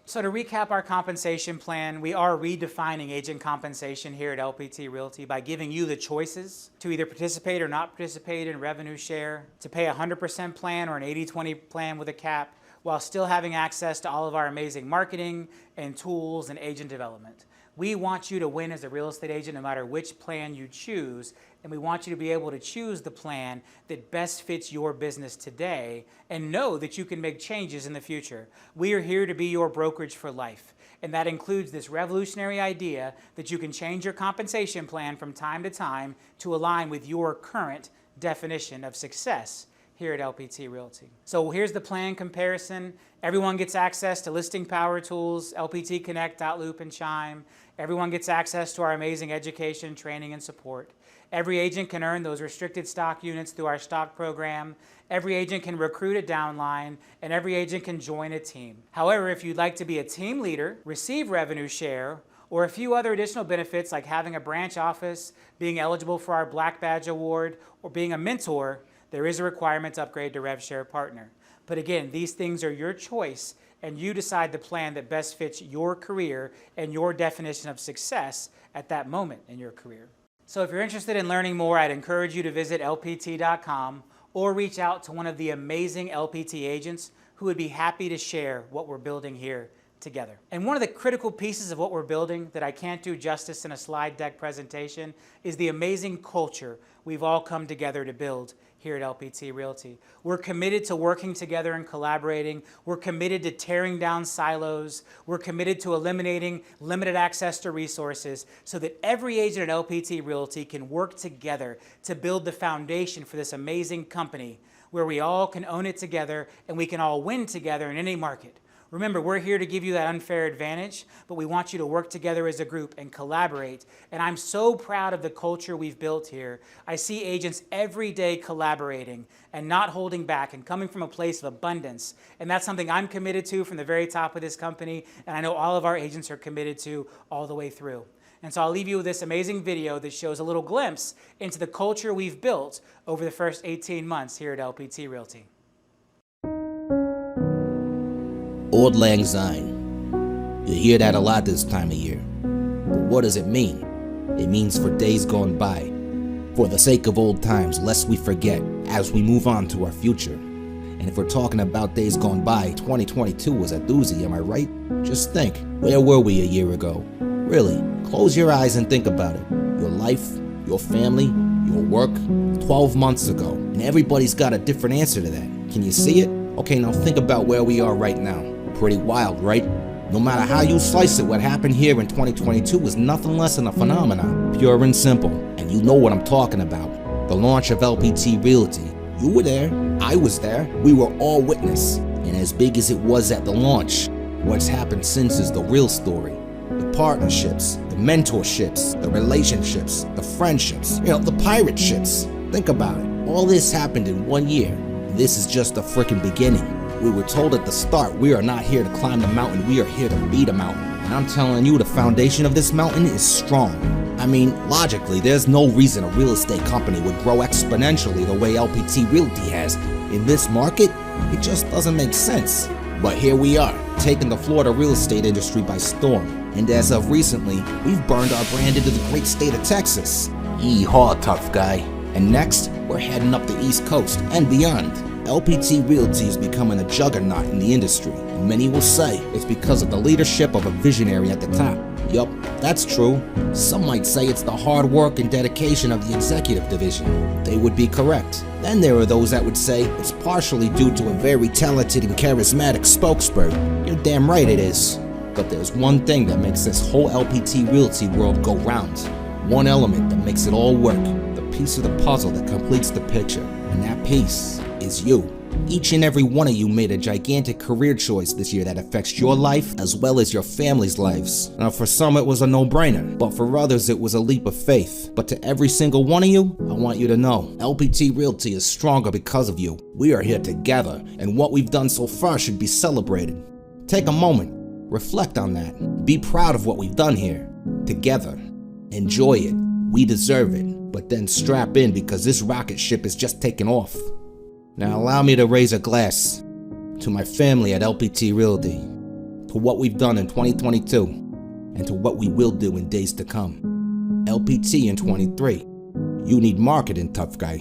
So to recap our compensation plan, we are redefining agent compensation here at LPT Realty by giving you the choices to either participate or not participate in revenue share, to pay a 100% plan or an 80-20 plan with a cap, while still having access to all of our amazing marketing and tools and agent development. We want you to win as a real estate agent no matter which plan you choose, and we want you to be able to choose the plan that best fits your business today and know that you can make changes in the future. We are here to be your brokerage for life, and that includes this revolutionary idea that you can change your compensation plan from time to time to align with your current definition of success here at LPT Realty. So here's the plan comparison. Everyone gets access to listing power tools, LPT Connect, Outloop, and Chime. Everyone gets access to our amazing education, training, and support. Every agent can earn those restricted stock units through our stock program. Every agent can recruit a downline, and every agent can join a team. However, if you'd like to be a team leader, receive revenue share, or a few other additional benefits like having a branch office, being eligible for our Black Badge Award, or being a mentor, there is a requirement to upgrade to RevShare Partner. But again, these things are your choice, and you decide the plan that best fits your career and your definition of success at that moment in your career. So if you're interested in learning more, I'd encourage you to visit lpt.com or reach out to one of the amazing LPT agents who would be happy to share what we're building here together. And one of the critical pieces of what we're building that I can't do justice in a slide deck presentation is the amazing culture we've all come together to build here at LPT Realty. We're committed to working together and collaborating. We're committed to tearing down silos. We're committed to eliminating limited access to resources so that every agent at LPT Realty can work together to build the foundation for this amazing company where we all can own it together and we can all win together in any market. Remember, we're here to give you that unfair advantage, but we want you to work together as a group and collaborate. And I'm so proud of the culture we've built here. I see agents every day collaborating and not holding back and coming from a place of abundance. And that's something I'm committed to from the very top of this company, and I know all of our agents are committed to all the way through. And so I'll leave you with this amazing video that shows a little glimpse into the culture we've built over the first 18 months here at LPT Realty. Auld Lang Syne. You hear that a lot this time of year. But what does it mean? It means for days gone by. For the sake of old times, lest we forget as we move on to our future. And if we're talking about days gone by, 2022 was a doozy, am I right? Just think, where were we a year ago? Really, close your eyes and think about it. Your life, your family, your work, 12 months ago. And everybody's got a different answer to that. Can you see it? Okay, now think about where we are right now. Pretty wild, right? No matter how you slice it, what happened here in 2022 was nothing less than a phenomenon, pure and simple. And you know what I'm talking about. The launch of LPT Realty. You were there, I was there, we were all witness. And as big as it was at the launch, what's happened since is the real story. The partnerships, the mentorships, the relationships, the friendships, the pirate ships. Think about it. All this happened in 1 year. This is just the frickin' beginning. We were told at the start, we are not here to climb the mountain, we are here to beat a mountain. And I'm telling you, the foundation of this mountain is strong. I mean, logically, there's no reason a real estate company would grow exponentially the way LPT Realty has. In this market, it just doesn't make sense. But here we are, taking the Florida real estate industry by storm. And as of recently, we've burned our brand into the great state of Texas. Yeehaw, tough guy. And next, we're heading up the East Coast and beyond. LPT Realty is becoming a juggernaut in the industry, and many will say it's because of the leadership of a visionary at the top. Yup, that's true. Some might say it's the hard work and dedication of the executive division. They would be correct. Then there are those that would say it's partially due to a very talented and charismatic spokesperson. You're damn right it is. But there's one thing that makes this whole LPT Realty world go round. One element that makes it all work. The piece of the puzzle that completes the picture. And that piece is you. Each and every one of you made a gigantic career choice this year that affects your life as well as your family's lives. Now for some it was a no-brainer, but for others it was a leap of faith. But to every single one of you, I want you to know, LPT Realty is stronger because of you. We are here together, and what we've done so far should be celebrated. Take a moment, reflect on that. Be proud of what we've done here, together. Enjoy it, we deserve it, but then strap in because this rocket ship is just taking off. Now allow me to raise a glass to my family at LPT Realty, to what we've done in 2022, and to what we will do in days to come. LPT in 23. You need marketing, tough guy.